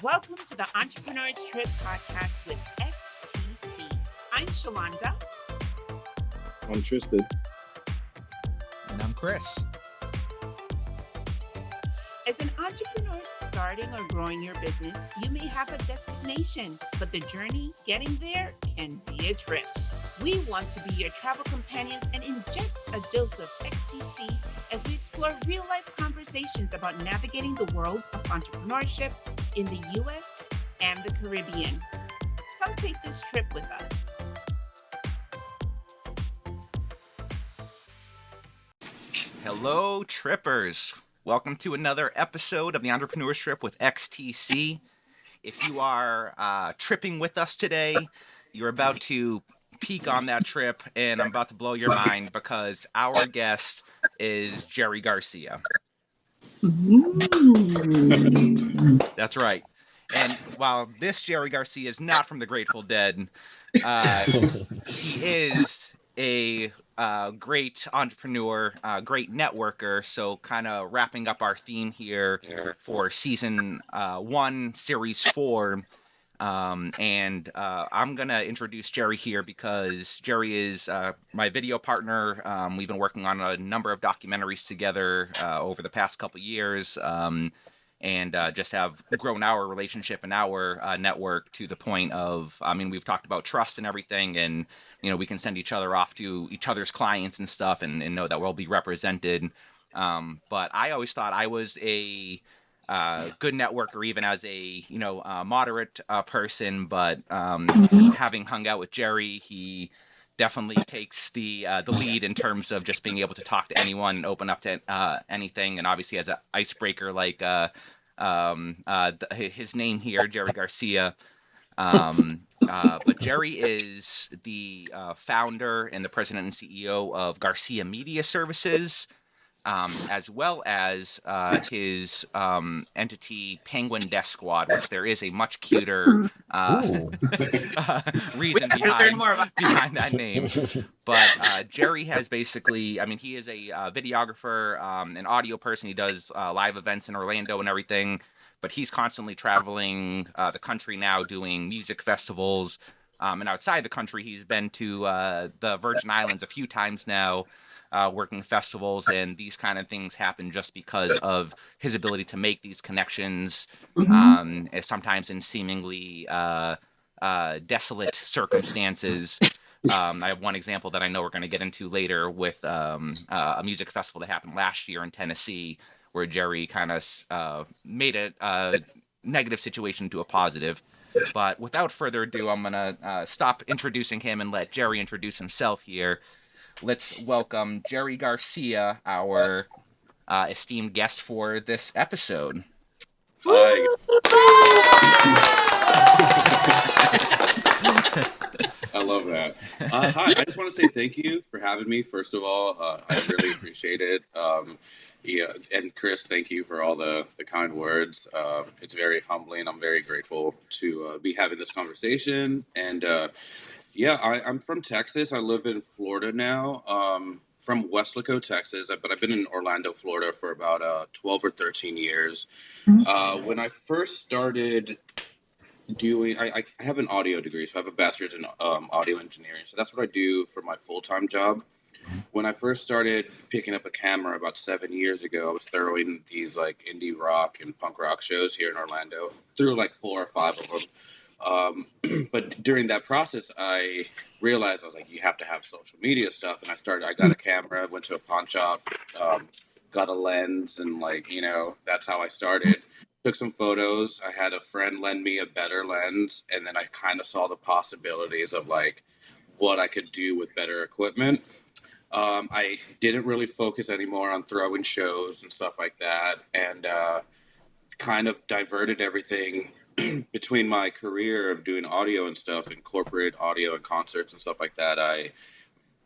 Welcome to the Entrepreneurial Trip podcast with X.T.C. I'm Shalonda. I'm Tristan. And I'm Chris. As an entrepreneur starting or growing your business, you may have a destination, but the journey getting there can be a trip. We want to be your travel companions and inject a dose of X.T.C as we explore real-life conversations about navigating the world of entrepreneurship in the U.S. and the Caribbean. Come take this trip with us. Hello, trippers. Welcome to another episode of the Entrepreneur's Trip with X.T.C. If you are tripping with us today, you're about to peak on that trip, and I'm about to blow your mind because our guest is Jerry Garcia. That's right. And while this Jerry Garcia is not from the Grateful Dead, he is a great entrepreneur, great networker. So kind of wrapping up our theme here for season 1, series 4. And I'm going to introduce Jerry here because Jerry is my video partner. We've been working on a number of documentaries together over the past couple of years. And just have grown our relationship and our network to the point of, we've talked about trust and everything, and, we can send each other off to each other's clients and stuff and know that we'll be represented. But I always thought I was a good networker, even as a, moderate person, but having hung out with Jerry, he definitely takes the lead in terms of just being able to talk to anyone and open up to anything, and obviously as an icebreaker like his name here, Jerry Garcia. But Jerry is the founder and the president and CEO of Garcia Media Services, as well as his entity Penguin Desk Squad, which there is a much cuter reason behind that name. But Jerry has basically, he is a videographer, an audio person. He does live events in Orlando and everything, but he's constantly traveling the country now doing music festivals. And outside the country, he's been to the Virgin Islands a few times now, working festivals, and these kind of things happen just because of his ability to make these connections, sometimes in seemingly desolate circumstances. I have one example that I know we're going to get into later with a music festival that happened last year in Tennessee, where Jerry kind of made a negative situation to a positive. But without further ado, I'm going to stop introducing him and let Jerry introduce himself here. Let's welcome Jerry Garcia, our esteemed guest for this episode. Hi. I love that. Hi, I just want to say thank you for having me. First of all, I really appreciate it. And Chris, thank you for all the kind words. It's very humbling. I'm very grateful to be having this conversation. And I'm from Texas. I live in Florida now. From Weslaco, Texas, but I've been in Orlando, Florida for about 12 or 13 years. When I first started doing, I have an audio degree, so I have a bachelor's in audio engineering. So that's what I do for my full-time job. When I first started picking up a camera about 7 years ago, I was throwing these like indie rock and punk rock shows here in Orlando. Threw like 4 or 5 of them. But during that process, I realized I was like, you have to have social media stuff. And I got a camera, went to a pawn shop, got a lens, and that's how I started. Took some photos. I had a friend lend me a better lens, and then I kind of saw the possibilities of like what I could do with better equipment. I didn't really focus anymore on throwing shows and stuff like that, and kind of diverted everything between my career of doing audio and stuff and corporate audio and concerts and stuff like that. I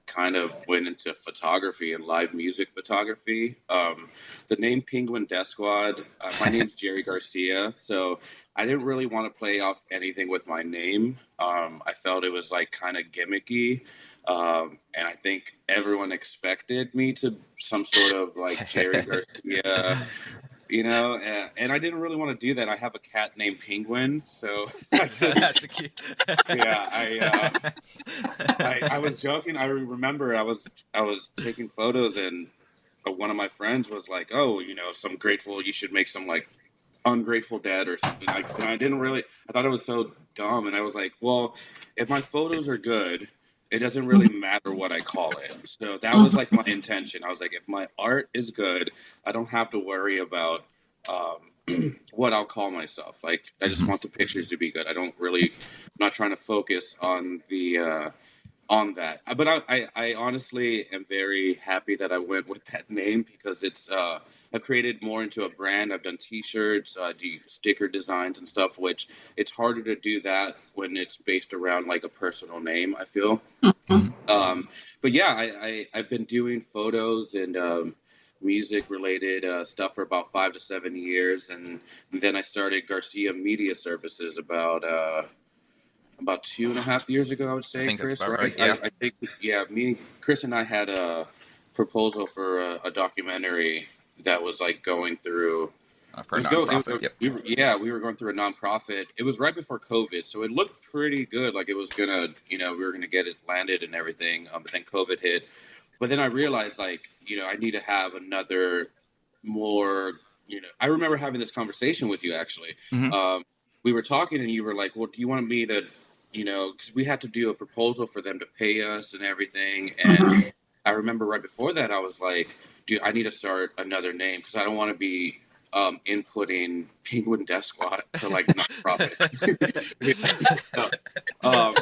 kind of went into photography and live music photography. The name Penguin Desk Squad, my name's Jerry Garcia, so I didn't really want to play off anything with my name. I felt it was like kind of gimmicky. And I think everyone expected me to some sort of like Jerry Garcia And I didn't really want to do that. I have a cat named Penguin, so I just, That's a cute. yeah, I was joking. I remember I was taking photos, and one of my friends was like, "Oh, some grateful. You should make some like ungrateful dead or something." Like, and I didn't really. I thought it was so dumb, and I was like, "Well, if my photos are good, it doesn't really matter what I call it." So that was like my intention. I was like, if my art is good, I don't have to worry about what I'll call myself. Like, I just want the pictures to be good. I don't really. I'm not trying to focus on the. On that. But I honestly am very happy that I went with that name because I've created more into a brand. I've done T-shirts, do sticker designs and stuff, which it's harder to do that when it's based around like a personal name, I feel. But yeah, I've been doing photos and music related stuff for about 5 to 7 years, and then I started Garcia Media Services about 2.5 years ago, I would I say, think that's Chris, about right? right. Yeah. I think, yeah, Chris and I had a proposal for a documentary that was like going through. For a nonprofit. Yep. We were going through a nonprofit. It was right before COVID, so it looked pretty good. Like it was gonna, we were gonna get it landed and everything. But then COVID hit. But then I realized, like, I need to have another more. I remember having this conversation with you actually. Mhm. We were talking, and you were like, "Well, do you want me to, because we had to do a proposal for them to pay us and everything." And I remember right before that, I was like, "Dude, I need to start another name because I don't want to be inputting Penguin Death Squad to like nonprofit." So, um,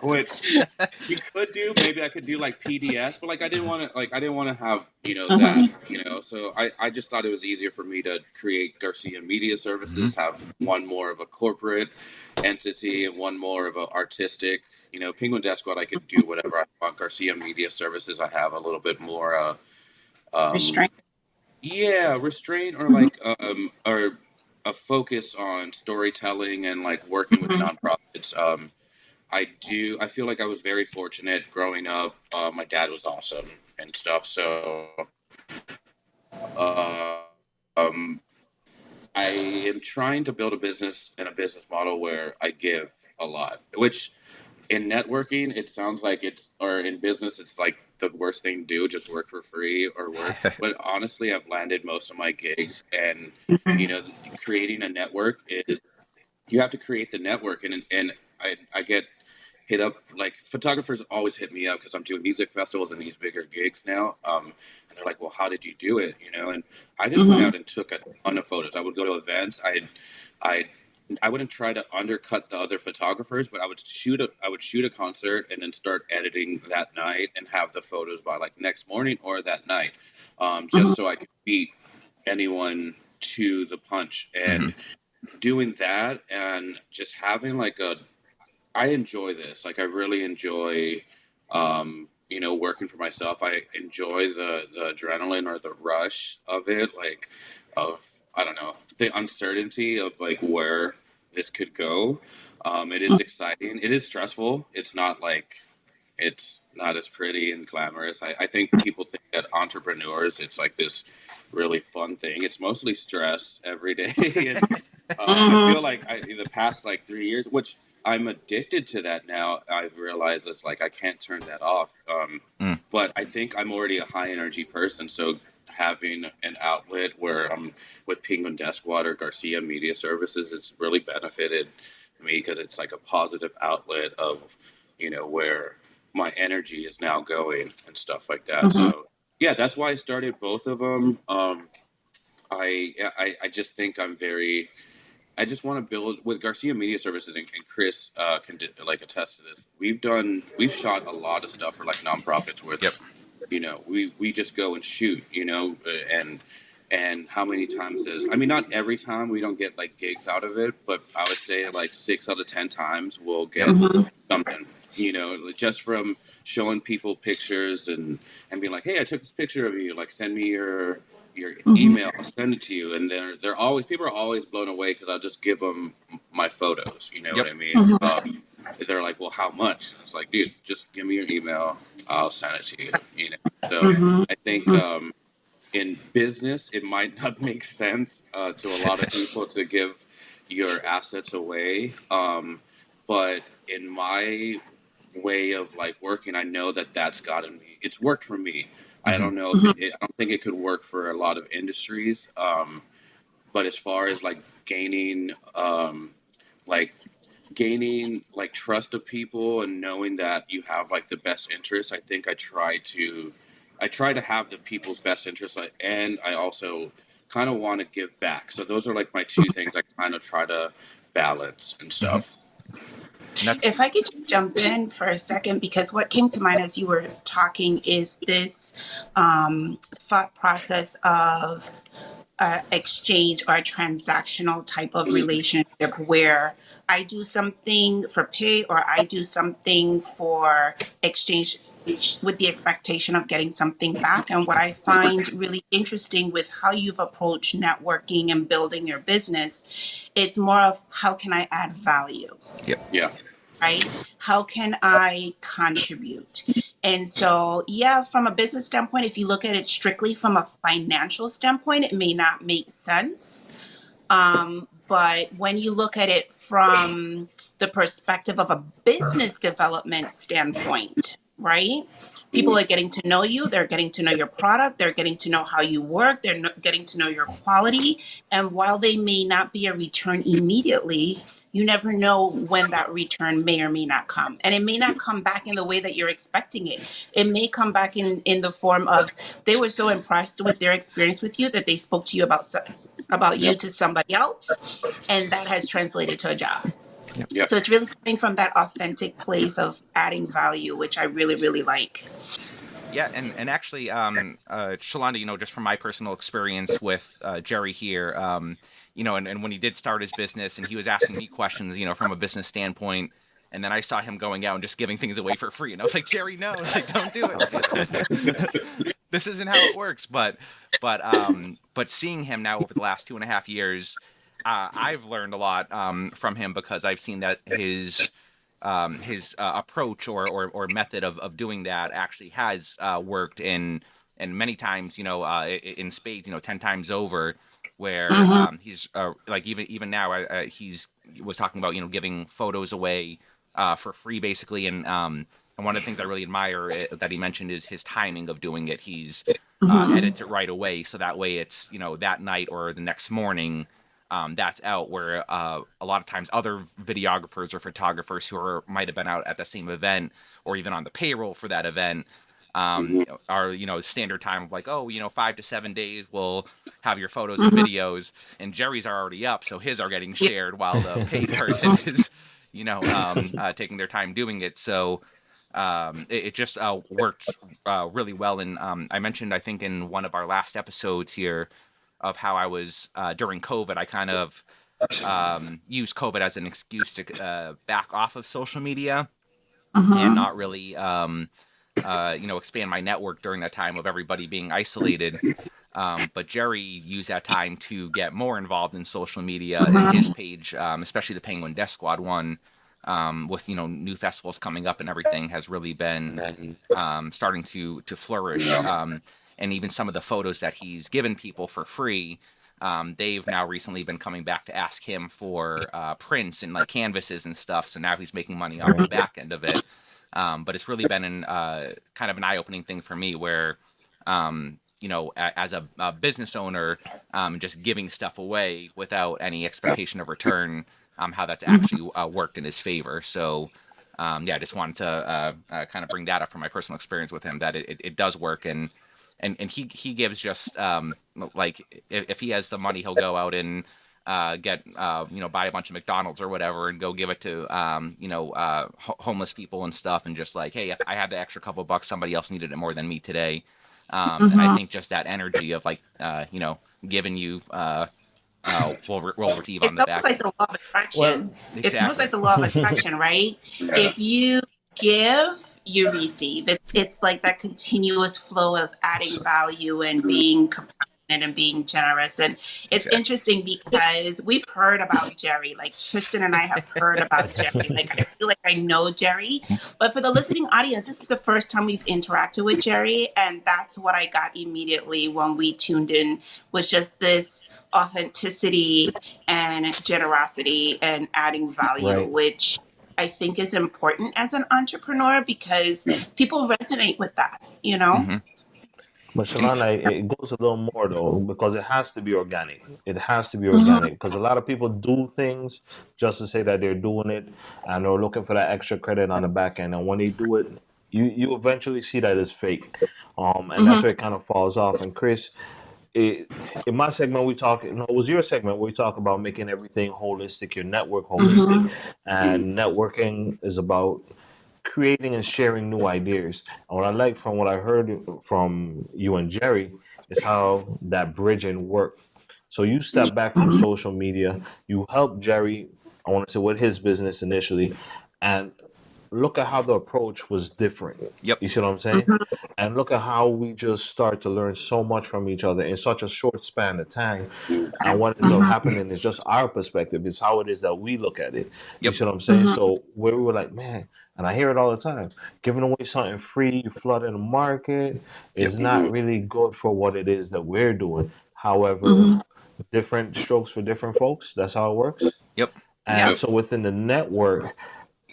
which we could do. Maybe I could do like PDS, but like I didn't want to have that. So I just thought it was easier for me to create Garcia Media Services, have one more of a corporate entity and one more of a artistic. Penguin Death Squad, I could do whatever I want. Garcia Media Services, I have a little bit more Restraint. yeah, restraint, or like or a focus on storytelling and like working with nonprofits. I feel like I was very fortunate growing up. My dad was awesome and stuff. So uh, um, I am trying to build a business and a business model where I give a lot, which in networking, it sounds like or in business, it's like the worst thing to do, just work for free or work. But honestly, I've landed most of my gigs, and, creating a network is, you have to create the network. And I get hit up, like, photographers always hit me up because I'm doing music festivals and these bigger gigs now. And they're like, "Well, how did you do it?" And I just went out and took a ton of photos. I would go to events. I I wouldn't try to undercut the other photographers, but I would shoot a concert and then start editing that night and have the photos by like next morning or that night, just so I could beat anyone to the punch. And doing that and just having like I enjoy this. Like I really enjoy, working for myself. I enjoy the adrenaline or the rush of it, like of I don't know, the uncertainty of like where this could go. It is exciting. It is stressful. It's not as pretty and glamorous. I think people think that entrepreneurs, it's like this really fun thing. It's mostly stress every day. And I feel like in the past like 3 years, which I'm addicted to that now, I've realized it's like I can't turn that off. But I think I'm already a high energy person. So having an outlet where I'm with Penguin Desk Water, Garcia Media Services, it's really benefited me because it's like a positive outlet of, where my energy is now going and stuff like that. So yeah, that's why I started both of them. I just think I just want to build with Garcia Media Services, and Chris can like attest to this. We've shot a lot of stuff for like nonprofits where Yep. we just go and shoot, and how many times I mean, not every time we don't get like gigs out of it, but I would say like 6 out of 10 times we'll get something, just from showing people pictures and being like, "Hey, I took this picture of you. Like, send me your email. I'll send it to you." And they're always people are always blown away because I'll just give them my photos. You know Yep. what I mean? They're like, "Well, how much?" It's like, "Dude, just give me your email. I'll send it to you." So I think in business, it might not make sense to a lot of people to give your assets away. But in my way of like working, I know that that's gotten me. It's worked for me. I don't know if I don't think it could work for a lot of industries. But as far as like like gaining like trust of people and knowing that you have like the best interests, I think I try to have the people's best interests, and I also kind of want to give back. So those are like my two things I kind of try to balance and stuff. If I could jump in for a second, because what came to mind as you were talking is this thought process of exchange or a transactional type of relationship where I do something for pay or I do something for exchange with the expectation of getting something back. And what I find really interesting with how you've approached networking and building your business, it's more of how can I add value? Yep. Yeah. Right? How can I contribute? And so, yeah, from a business standpoint, if you look at it strictly from a financial standpoint, it may not make sense. But when you look at it from the perspective of a business development standpoint, right? People are getting to know you, they're getting to know your product, they're getting to know how you work, they're getting to know your quality. And while they may not be a return immediately, you never know when that return may or may not come. And it may not come back in the way that you're expecting it. It may come back in the form of they were so impressed with their experience with you that they spoke to you about you to somebody else, and that has translated to a job. Yep. So it's really coming from that authentic place of adding value, which I really, really like. Yeah, and actually, Shalonda, just from my personal experience with Jerry here, and when he did start his business and he was asking me questions, from a business standpoint, and then I saw him going out and just giving things away for free, and I was like, Jerry, no, like, don't do it. This isn't how it works. But seeing him now over the last 2.5 years, I've learned a lot from him because I've seen that his approach or method of doing that actually has worked and many times, in spades, 10 times over, where he's like even now he's was talking about giving photos away for free basically, and one of the things I really admire that he mentioned is his timing of doing it. He's edits it right away, so that way it's that night or the next morning. That's out, where a lot of times other videographers or photographers who might have been out at the same event or even on the payroll for that event are standard time of like, 5 to 7 days we'll have your photos and videos, and Jerry's are already up, so his are getting shared while the paid person is taking their time doing it. So it just worked really well. And I mentioned, I think in one of our last episodes here, of how I was during COVID, I kind of used COVID as an excuse to back off of social media and not really, expand my network during that time of everybody being isolated. But Jerry used that time to get more involved in social media. And his page, especially the Penguin Death Squad one, with new festivals coming up and everything, has really been starting to flourish. And even some of the photos that he's given people for free, they've now recently been coming back to ask him for prints and like canvases and stuff. So now he's making money off the back end of it. But it's really been kind of an eye-opening thing for me where, as a business owner, just giving stuff away without any expectation of return, how that's actually worked in his favor. So, I just wanted to kind of bring that up from my personal experience with him, that it does work. And he gives just like if he has the money, he'll go out and get buy a bunch of McDonald's or whatever and go give it to homeless people and stuff, and just like, hey, if I had the extra couple bucks, somebody else needed it more than me today. And I think just that energy of like giving you will receive on the back. It's almost like the law of attraction. Well, exactly. It's almost like the law of attraction, right? If you give, you receive. It's like that continuous flow of adding value and being compassionate and being generous. And it's Exactly. interesting because we've heard about Jerry. Like Tristan and I have heard about Jerry. Like I feel like I know Jerry. But for the listening audience, this is the first time we've interacted with Jerry. And that's what I got immediately when we tuned in, was just this authenticity and generosity and adding value, Right. which I think is important as an entrepreneur because people resonate with that, you know? Hmm. But Shalana, it goes a little more though, because it has to be organic. It has to be Mhm, organic because a lot of people do things just to say that they're doing it, and they're looking for that extra credit on the back end. And when they do it, you eventually see that it's fake, and that's mhm, where it kind of falls off. And Chris, it, in my segment, we talk. No, it was your segment where we talk about making everything holistic, your network holistic, mhm, Mhm. and networking is about creating and sharing new ideas. And what I like from what I heard from you and Jerry is how that bridging worked. So you step back from mhm, social media, you help Jerry, I want to say, with his business initially, and look at how the approach was different. Yep. You see what I'm saying? mhm, And look at how we just start to learn so much from each other in such a short span of time. And what ends up mhm, happening is just our perspective. It's how it is that we look at it. You Yep. see what I'm saying? mhm, So where we were like, man, and I hear it all the time, giving away something free, you flood in the market Yep. is not Mhm. really good for what it is that we're doing. However, mhm. different strokes for different folks. That's how it works. Yep. And Yep. Yep. so within the network,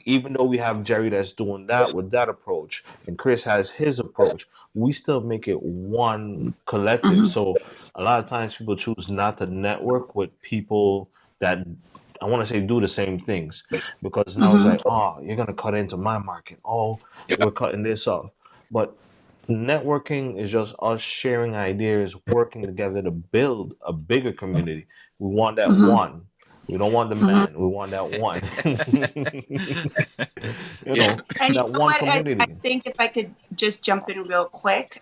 even though we have Jerry that's doing that with that approach, and Chris has his approach, we still make it one collective. Mhm, So a lot of times people choose not to network with people that, I want to say, do the same things, because now it's mhm. like, oh, you're gonna cut into my market. Oh, Yeah. we're cutting this off. But networking is just us sharing ideas, working together to build a bigger community. We want that Mhm, one. We don't want the mhm. man. We want that one. Yeah. And you That know one what? I community. think if I could just jump in real quick,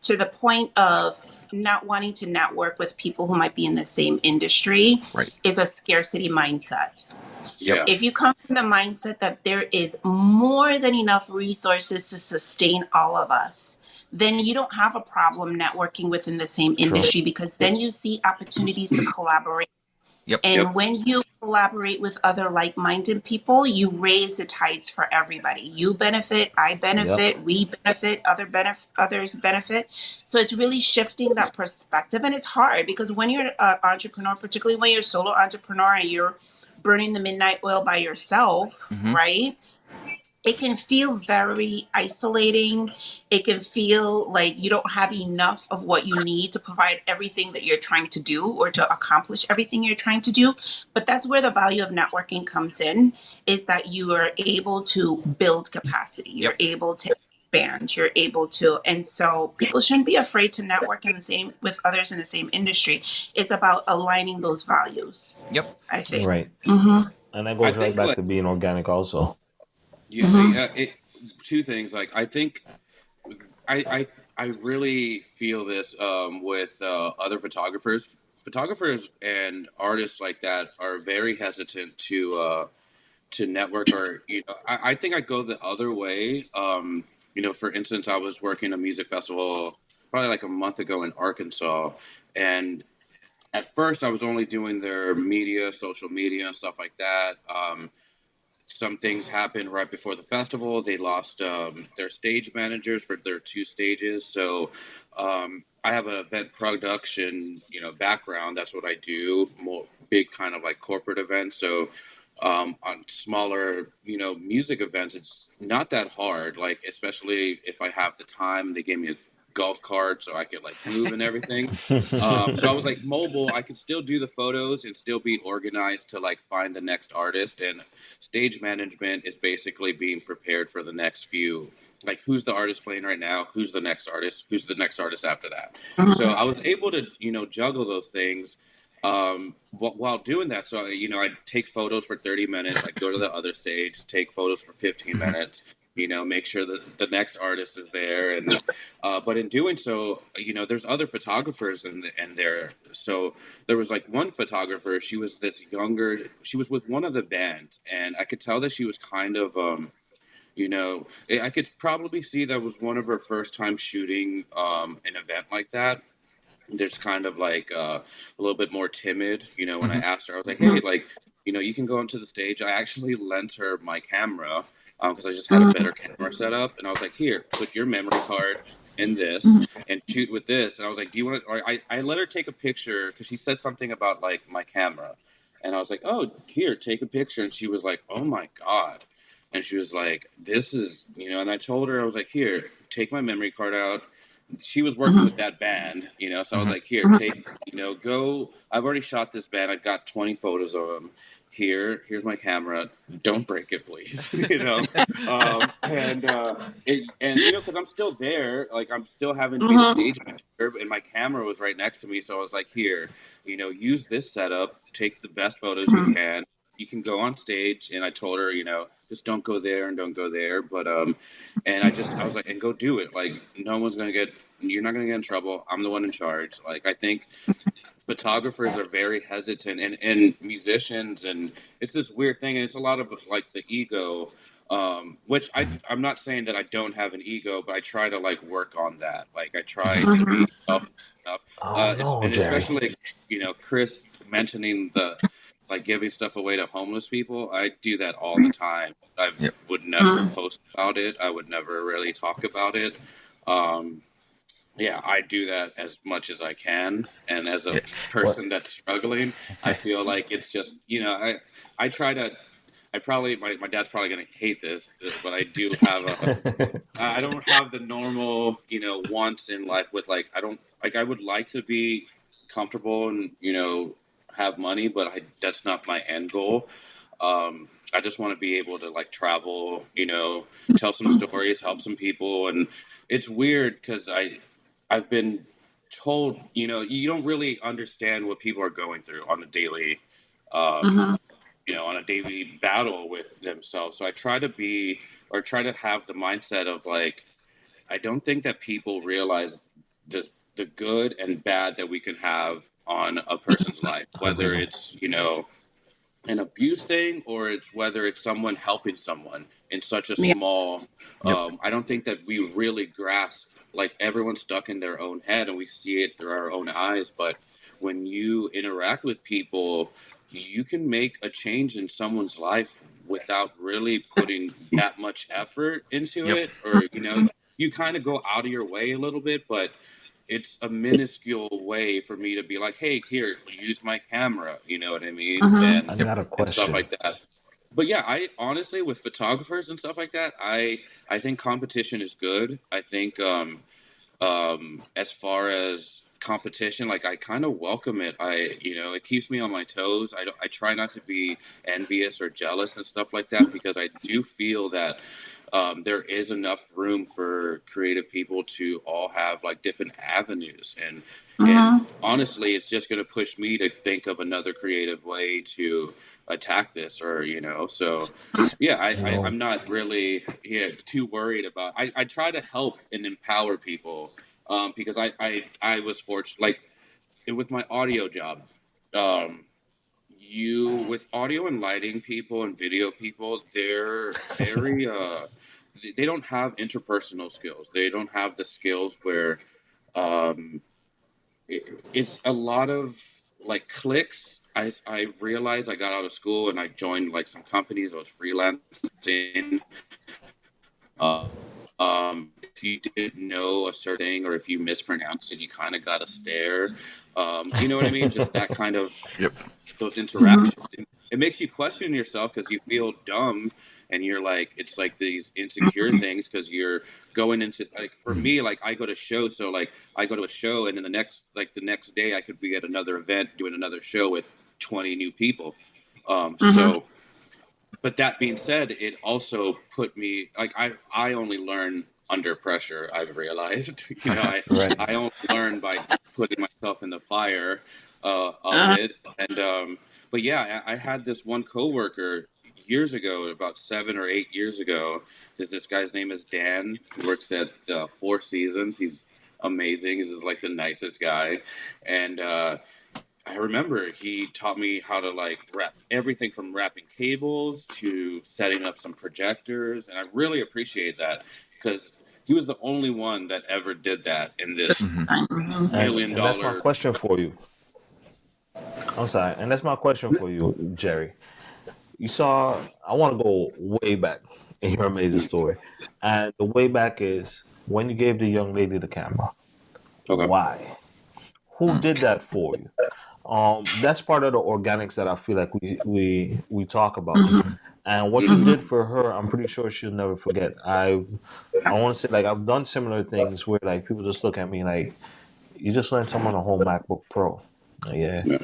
to the point of not wanting to network with people who might be in the same industry Right. is a scarcity mindset. Yep. Yeah. If you come from the mindset that there is more than enough resources to sustain all of us, then you don't have a problem networking within the same True. industry because then you see opportunities to collaborate. Yep. Yep. And when you collaborate with other like minded people, you raise the tides for everybody. You benefit, I Yep. benefit, we benefit, others benefit. So it's really shifting that perspective. And it's hard because when you're an entrepreneur, particularly when you're a solo entrepreneur and you're burning the midnight oil by yourself, Hmm. right? It can feel very isolating. It can feel like you don't have enough of what you need to provide everything that you're trying to do or to accomplish everything you're trying to do. But that's where the value of networking comes in, is that you are able to build capacity. You're Yep. able to expand. You're able to, and so people shouldn't be afraid to network in the same with others in the same industry. It's about aligning those values, Yep. I think. Right. Mm-hmm. And that I goes right think back like to being organic also. yeah, Mm-hmm. two things. Like I think I really feel this with other photographers. Photographers and artists like that are very hesitant to network, or I think I go the other way. For instance, I was working a music festival probably like a month ago in Arkansas, and at first I was only doing their media, social media, and stuff like that. Some things happened right before the festival. They lost their stage managers for their two stages. So I have an event production, background. That's what I do. More big kind of like corporate events. So on smaller, music events, it's not that hard. Like especially if I have the time, they gave me a golf cart so I could like move and everything. So I was like mobile. I could still do the photos and still be organized to like find the next artist. And stage management is basically being prepared for the next few. Like who's the artist playing right now? Who's the next artist? Who's the next artist after that? So I was able to juggle those things while doing that. So I'd take photos for 30 minutes. I'd go to the other stage, take photos for 15 Hmm. minutes. Make sure that the next artist is there, and but in doing so, there's other photographers in there. So there was like one photographer. She was this younger. She was with one of the bands, and I could tell that she was kind of I could probably see that was one of her first time shooting an event like that. there's kind of like a little bit more timid. You know, when I asked her, I was like, hey, like, you know, you can go onto the stage. I actually lent her my camera because I just had a better camera setup, and I was like, here, put your memory card in this and shoot with this. And I was like, do you want to? Or I let her take a picture because she said something about like my camera, and I was like, oh, here, take a picture, and she was like, oh my god. And she was like, this is, you know, and I told her, I was like, here, take my memory card out. She was working with that band, you know, so I was like, here, take, you know, go. I've already shot this band. I've got 20 photos of them. Here's my camera. Don't break it, please. You know, and you know, because I'm still there, like I'm still having to be the stage manager, and my camera was right next to me, so I was like, here, you know, use this setup, take the best photos you can. You can go on stage, and I told her, you know, just don't go there and don't go there, but and I was like, and go do it. Like, no one's gonna get, you're not gonna get in trouble. I'm the one in charge. Like, I think photographers are very hesitant, and musicians, and it's this weird thing, and it's a lot of like the ego, which I'm not saying that I don't have an ego, but I try to like work on that. Like, I try to be self enough, Oh no, and Jerry. especially, you know, Chris mentioning the like giving stuff away to homeless people. I do that all the time. I Yep. would never post about it. I would never really talk about it. Um, yeah, I do that as much as I can. And as a Yeah. What? person that's struggling, I feel like it's just, you know, I try to, I probably, my dad's probably going to hate this, but I do have I don't have the normal, you know, wants in life with like, I don't, like, I would like to be comfortable and, you know, have money, but that's not my end goal. I just want to be able to like travel, you know, tell some stories, help some people. And it's weird because I've been told, you know, you don't really understand what people are going through on a daily, um, you know, on a daily battle with themselves. So I try to be, or try to have the mindset of like, I don't think that people realize the good and bad that we can have on a person's life, whether Agreed. it's, you know, an abuse thing or it's whether it's someone helping someone in such a Yeah. small Yep. I don't think that we really grasp, like everyone's stuck in their own head and we see it through our own eyes, but when you interact with people you can make a change in someone's life without really putting that much effort into Yep. it, or you know, you kind of go out of your way a little bit, but it's a minuscule way for me to be like, hey, here, use my camera, you know what I mean? I Yep. got a And stuff question. like that. But yeah, I honestly with photographers and stuff like that, I think competition is good. I think as far as competition, like I kind of welcome it. I, you know, it keeps me on my toes. I try not to be envious or jealous and stuff like that because I do feel that there is enough room for creative people to all have like different avenues, and honestly it's just going to push me to think of another creative way to attack this, or you know, so yeah, You know, I'm not really, yeah, too worried about. I try to help and empower people because I was fortunate, like with my audio job. Um, you with audio and lighting people and video people, they're very they don't have interpersonal skills. They don't have the skills where um, it's a lot of like clicks. I realized I got out of school and I joined like some companies. I was freelancing. If you didn't know a certain thing or if you mispronounced it, you kind of got to stare. You know what I mean? Just that kind of Yep. those interactions. It makes you question yourself because you feel dumb and you're like, it's like these insecure things because you're going into, like, for me, like I go to shows. So like I go to a show and then the next day I could be at another event doing another show with 20 new people. So but that being said, it also put me like I only learn under pressure. I've realized, you know, right? I only learn by putting myself in the fire of it. And but yeah, I had this one coworker years ago, about 7 or 8 years ago. This guy's name is Dan. He works at Four Seasons. He's amazing. He's just like the nicest guy, and I remember he taught me how to like wrap everything from wrapping cables to setting up some projectors, and I really appreciate that because he was the only one that ever did that in this And million that's my dollar. question for you. I'm sorry, and that's my question for you, Jerry. You saw. I want to go way back in your amazing story, and the way back is when you gave the young lady the camera. Okay. Why? Who did that for you? That's part of the organics that I feel like we talk about. And what you did for her, I'm pretty sure she'll never forget. I want to say like I've done similar things where like people just look at me like you just lent someone a whole MacBook Pro. Yeah. Yeah.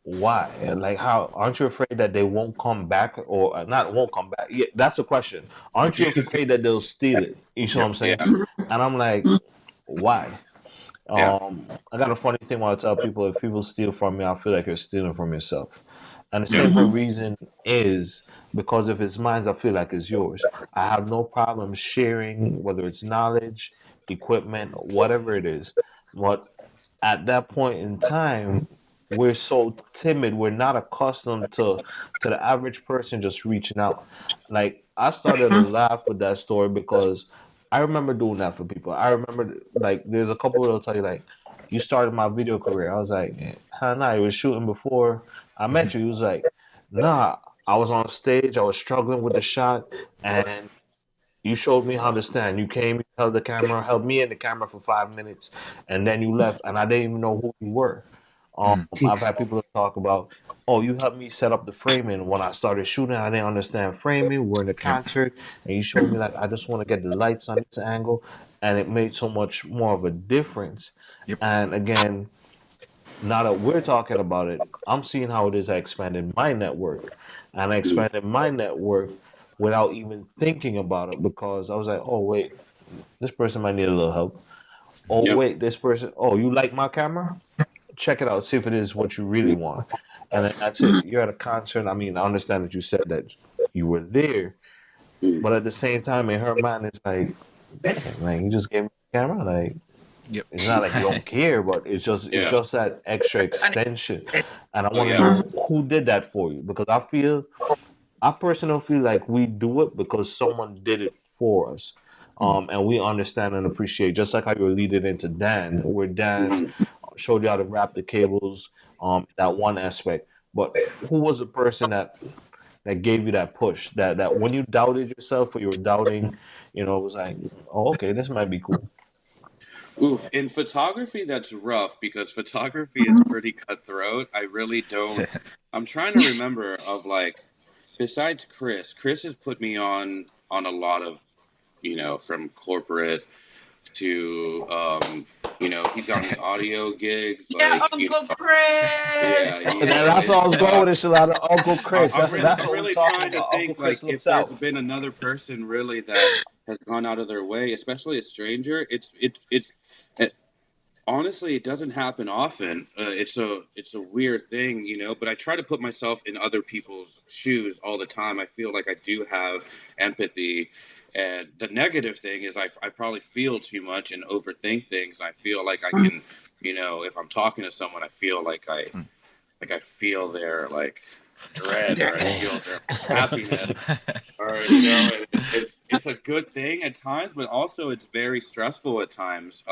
Why? Like how aren't you afraid that they won't come back or not won't come back? Yeah, that's the question. Aren't you afraid that they'll steal it? You see what I'm saying? Yeah. And I'm like, why? Yeah. I got a funny thing when I tell people if people steal from me, I feel like you're stealing from yourself. And the Yeah. simple reason is because if it's mine, I feel like it's yours. I have no problem sharing, whether it's knowledge, equipment, whatever it is. But at that point in time, we're so timid. We're not accustomed to the average person just reaching out. Like I started to laugh with that story because I remember doing that for people. I remember like there's a couple that'll tell you like you started my video career. I was like, huh, nah, you was shooting before I met you. He was like, nah, I was on stage. I was struggling with the shot, and you showed me how to stand. You came, you held the camera, held me in the camera for 5 minutes, and then you left, and I didn't even know who you were. I've had people talk about, oh, you helped me set up the framing. When I started shooting, I didn't understand framing. We're in a concert, and you showed me like I just want to get the lights on this angle, and it made so much more of a difference. Yep. And again, now that we're talking about it, I'm seeing how it is I expanded my network. And I expanded my network without even thinking about it because I was like, oh, wait, this person might need a little help. Oh, Yep. wait, this person, oh, you like my camera? Check it out, see if it is what you really want. And then that's it. You're at a concert. I mean, I understand that you said that you were there, but at the same time, in her mind, it's like, damn, like, you just gave me the camera? Like, Yep. it's not like you don't care, but it's Yeah. just that extra extension. And I Oh want to yeah. know who did that for you because I personally feel like we do it because someone did it for us. And we understand and appreciate, just like how you were leading into Dan, where Dan Mhm. showed you how to wrap the cables, that one aspect. But who was the person that gave you that push? That when you doubted yourself or you were doubting, it was like, oh, okay, this might be cool. Oof. In photography, that's rough because photography is pretty cutthroat. I really don't. I'm trying to remember of like, besides Chris. Chris has put me on a lot of, from corporate to, he's got me audio gigs. Yeah, Like, Uncle yeah, Chris. And that's all I was going with. It's a lot of Uncle I- Chris. I'm really, That's I'm what we're really talking trying to about. Uncle think like Chris if looks there's out. been another person really that has gone out of their way, especially a stranger. It, honestly, it doesn't happen often. It's a weird thing, But I try to put myself in other people's shoes all the time. I feel like I do have empathy, and the negative thing is I probably feel too much and overthink things. I feel like I can, if I'm talking to someone, I feel like I feel their like dread or I feel their happiness or and it's a good thing at times, but also it's very stressful at times.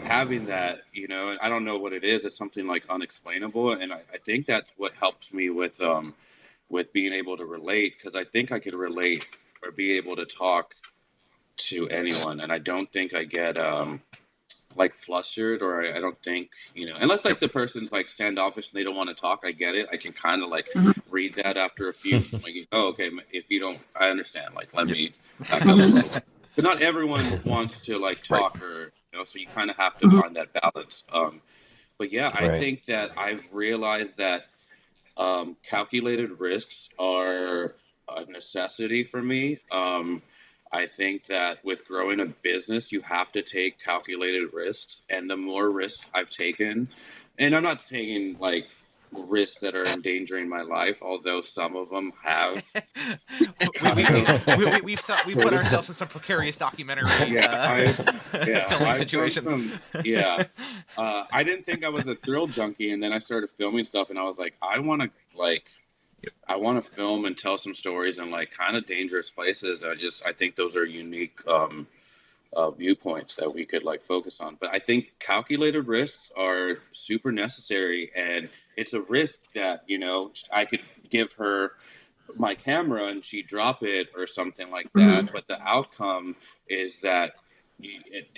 Having that, and I don't know what it is. It's something like unexplainable, and I think that's what helps me with being able to relate because I think I could relate or be able to talk to anyone, and I don't think I get like flustered or I don't think unless like the person's like standoffish and they don't want to talk. I get it. I can kind of like read that after a few. I'm like, oh, okay, if you don't, I understand. Like, let me back up a little. Because not everyone wants to like Right. talk or so you kind of have to find that balance. But yeah, I Right. think that I've realized that calculated risks are a necessity for me. I think that with growing a business, you have to take calculated risks, and the more risks I've taken, and I'm not taking like risks that are endangering my life, although some of them have we, we, kind we, of. we put ourselves in some precarious documentary filming I've done situations. some. Yeah, I didn't think I was a thrill junkie, and then I started filming stuff, and I was like, I want to film and tell some stories in like kind of dangerous places. I think those are unique viewpoints that we could like focus on. But I think calculated risks are super necessary, and it's a risk that I could give her my camera and she drop it or something like Mm-hmm. that. But the outcome is that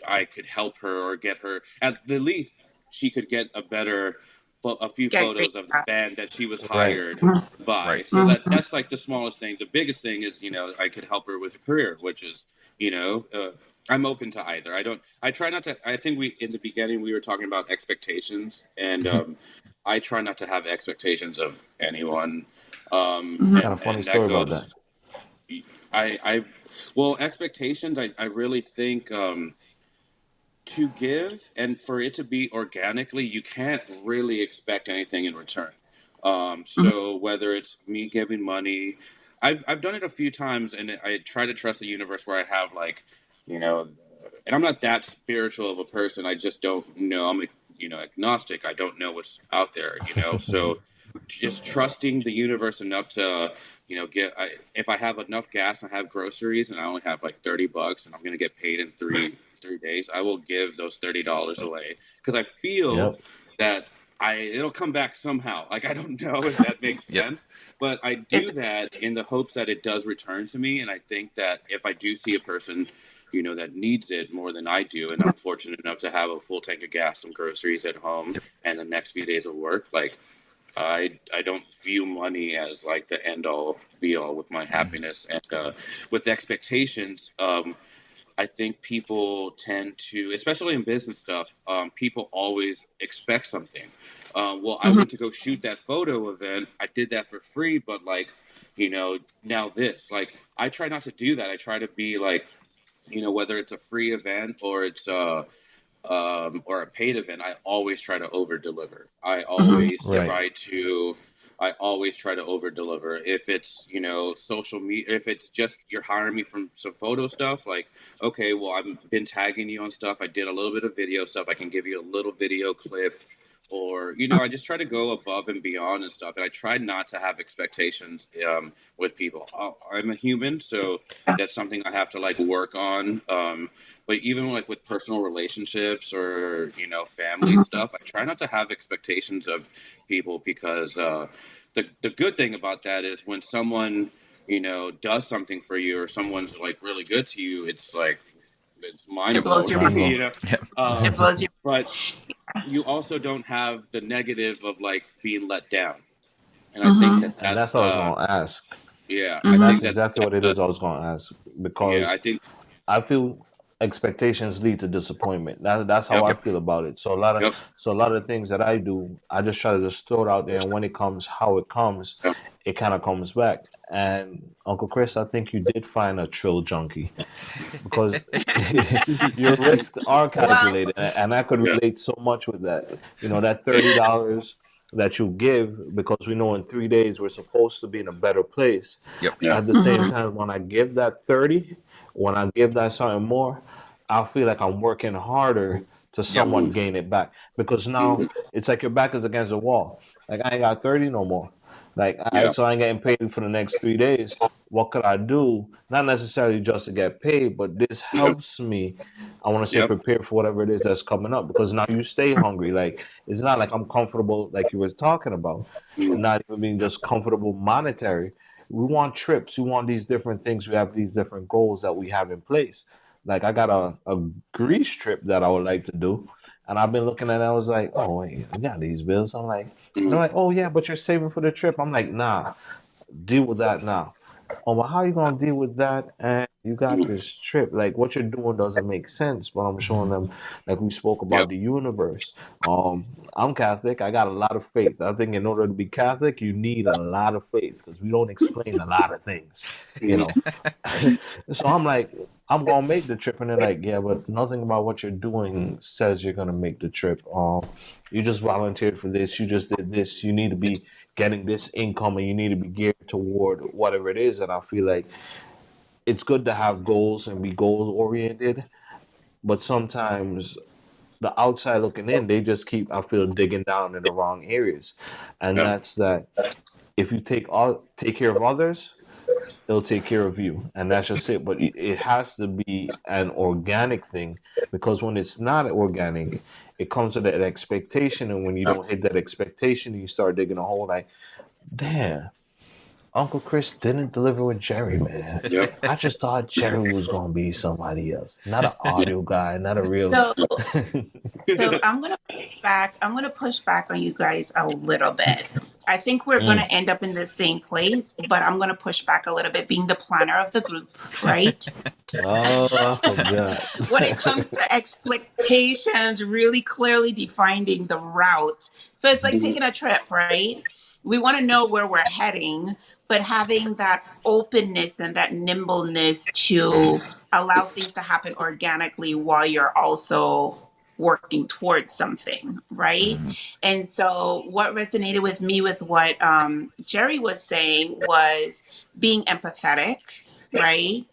I could help her or get her at the least she could get a few Get great. photos of the band that she was Right. hired Mm-hmm. by. Right. So that's like the smallest thing. The biggest thing is I could help her with a career, which is you know. I'm open to either. I try not to. I think we in the beginning we were talking about expectations, and I try not to have expectations of anyone. Mm-hmm. Got a funny And that story about that. goes. I well, expectations. I really think to give and for it to be organically, you can't really expect anything in return. So whether it's me giving money, I've done it a few times, and I try to trust the universe where I have like, you know, and I'm not that spiritual of a person. I just don't know. I'm agnostic. I don't know what's out there. So just trusting the universe enough to if I have enough gas and I have groceries and I only have like $30 and I'm gonna get paid in three days, I will give those $30 away because I feel Yep. that it'll come back somehow. Like I don't know if that makes Yep. sense, but I do It, that in the hopes that it does return to me. And I think that if I do see a person, that needs it more than I do, and I'm fortunate enough to have a full tank of gas, some groceries at home, Yep. and the next few days of work, like I don't view money as like the end all be all with my happiness and with expectations. I think people tend to, especially in business stuff, people always expect something. Well, I mm-hmm. went to go shoot that photo event. I did that for free, but like, now this, like, I try not to do that. I try to be like, whether it's a free event or a paid event, I always try to over deliver. Mm-hmm. Right. I always try to over deliver. If it's, social media, if it's just you're hiring me from some photo stuff, like, okay, well, I've been tagging you on stuff. I did a little bit of video stuff. I can give you a little video clip or, I just try to go above and beyond and stuff. And I try not to have expectations with people. I'm a human, so that's something I have to like work on. But even like with personal relationships or family stuff, I try not to have expectations of people because the good thing about that is when someone does something for you or someone's like really good to you, it's like it's mind It blows blowing, your mind. Mind blown. Yep. It blows your. but you also don't have the negative of like being let down, and I think Mm-hmm. that And that's that's what I was gonna ask. yeah, I And Mm-hmm. think that's that exactly what it that's is I was gonna ask. yeah, Because I think I feel expectations lead to disappointment. That's how yep, I Yep. feel about it. yep, So a lot of things that I do, I just try to just throw it out there, and when it comes, how it comes, yep. it kind of comes back. And Uncle Chris, I think you did find a trill junkie because your risks are Well, calculated, and I could Yeah, relate so much with that. That $30 that you give because we know in 3 days we're supposed to be in a better place. Yep. yeah, At the same mm-hmm. time, when I give that 30, when I give that something more, I feel like I'm working harder to Yep. somewhat gain it back because now it's like your back is against the wall. Like I ain't got 30 no more. Like yeah, so I ain't getting paid for the next 3 days. What could I do? Not necessarily just to get paid, but this yep, helps me. I want to say yep, prepare for whatever it is that's coming up because now you stay hungry. Like it's not like I'm comfortable like you was talking about, and not even being just comfortable monetary. We want trips. We want these different things. We have these different goals that we have in place. Like I got a Greece trip that I would like to do, and I've been looking at it. I was like, oh wait, I got these bills. I'm like, and they're like, oh yeah, but you're saving for the trip. I'm like, nah, deal with that now. Oh, well, how are you gonna deal with that? And you got this trip. Like what you're doing doesn't make sense. But I'm showing them, like we spoke about yep, the universe. I'm Catholic. I got a lot of faith. I think in order to be Catholic, you need a lot of faith because we don't explain a lot of things, you know. So I'm like, I'm gonna make the trip, and they're like, yeah, but nothing about what you're doing says you're gonna make the trip. You just volunteered for this. You just did this. You need to be getting this income, and you need to be geared toward whatever it is. And I feel like it's good to have goals and be goals oriented, but sometimes the outside looking in, they just keep, I feel, digging down in the wrong areas, and yep, that's that. If you take care of others, they'll take care of you, and that's just it. But it has to be an organic thing, because when it's not organic, it comes with that expectation, and when you don't hit that expectation, you start digging a hole. Like, damn, Uncle Chris didn't deliver with Jerry, man. Yep. I just thought Jerry was gonna be somebody else, not an audio guy, not a real. So, so I'm gonna push back on you guys a little bit. I think we're gonna end up in the same place, but I'm gonna push back a little bit, being the planner of the group, right? Oh, I forgot. When it comes to expectations, really clearly defining the route. So it's like taking a trip, right? We want to know where we're heading, but having that openness and that nimbleness to allow things to happen organically while you're also working towards something, right? And so what resonated with me with what Jerry was saying was being empathetic, right?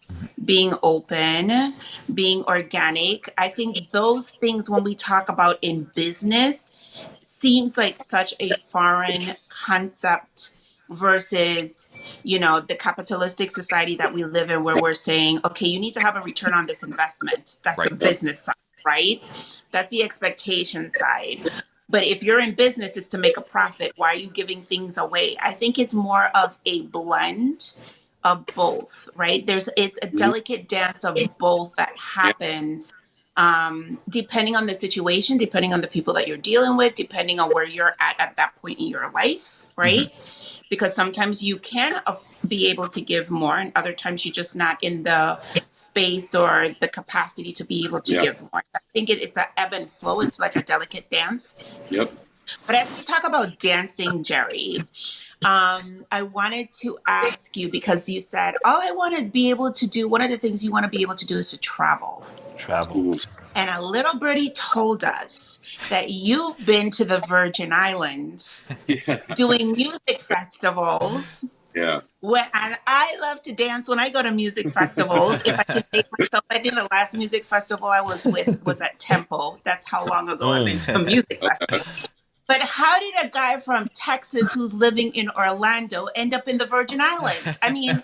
Being open, being organic. I think those things, when we talk about in business, seems like such a foreign concept versus, the capitalistic society that we live in, where we're saying, okay, you need to have a return on this investment. That's the Right. business side, right? That's the expectation side. But if you're in business, it's to make a profit. Why are you giving things away? I think it's more of a blend of both, right? It's a delicate dance of both that Yeah. happens, depending on the situation, depending on the people that you're dealing with, depending on where you're at that point in your life, right? Because sometimes you can be able to give more, and other times you're just not in the space or the capacity to be able to Yeah. give more. I think it's an ebb and flow. It's like a delicate dance. Yep. But as we talk about dancing, Jerry, I wanted to ask you, because you said, oh, I want to be able to do, one of the things you want to be able to do is to travel. Travel. And a little birdie told us that you've been to the Virgin Islands Yeah. doing music festivals. Yeah. And I love to dance when I go to music festivals. If I can make myself, I think the last music festival I was with was at Temple. That's how long ago I've been to a music festival. But how did a guy from Texas who's living in Orlando end up in the Virgin Islands? I mean,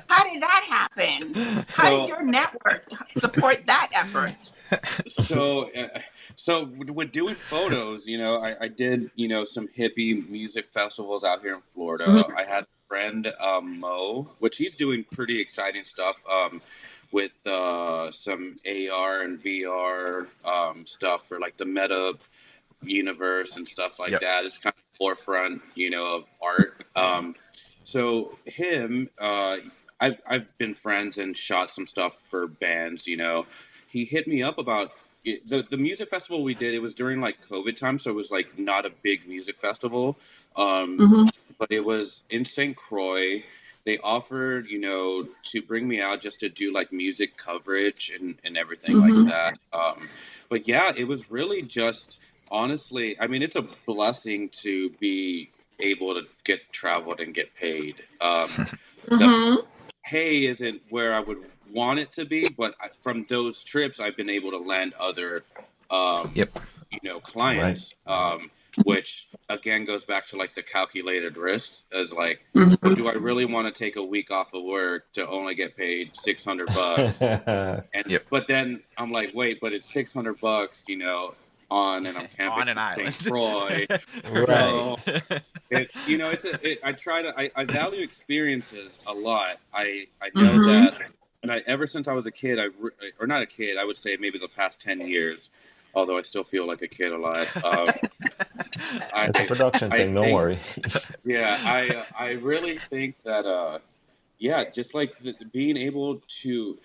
how did that happen? How did your network support that effort? So with doing photos, I did, some hippie music festivals out here in Florida. I had a friend, Mo, which he's doing pretty exciting stuff with some AR and VR stuff for like the meta universe and stuff like that. It's kind of forefront, of art. So him, I've been friends and shot some stuff for bands. He hit me up about the music festival we did. It was during like COVID time, so it was like not a big music festival, but it was in St. Croix. They offered, to bring me out just to do like music coverage and everything like that. But yeah, it was really just, honestly, I mean, it's a blessing to be able to get traveled and get paid. The pay isn't where I would want it to be, but from those trips, I've been able to land other, clients, which again goes back to like the calculated risks, as like, do I really want to take a week off of work to only get paid $600? And but then I'm like, wait, but it's $600, on, and I'm camping On an island. St. Croix. Right. So, I value experiences a lot. I know that, and ever since I was a kid, or not a kid, I would say maybe the past 10 years, although I still feel like a kid a lot. It's a production thing, don't worry. Yeah, I really think that, just like being able to,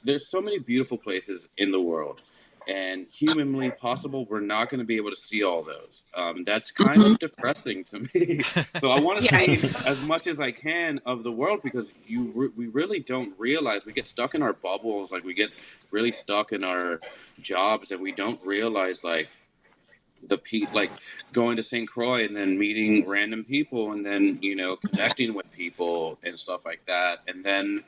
there's so many beautiful places in the world, and humanly possible, we're not going to be able to see all those. That's kind of depressing to me. So I want to see as much as I can of the world, because we really don't realize, we get stuck in our bubbles, like we get really stuck in our jobs, and we don't realize like like going to St. Croix and then meeting random people, and then connecting with people and stuff like that. And then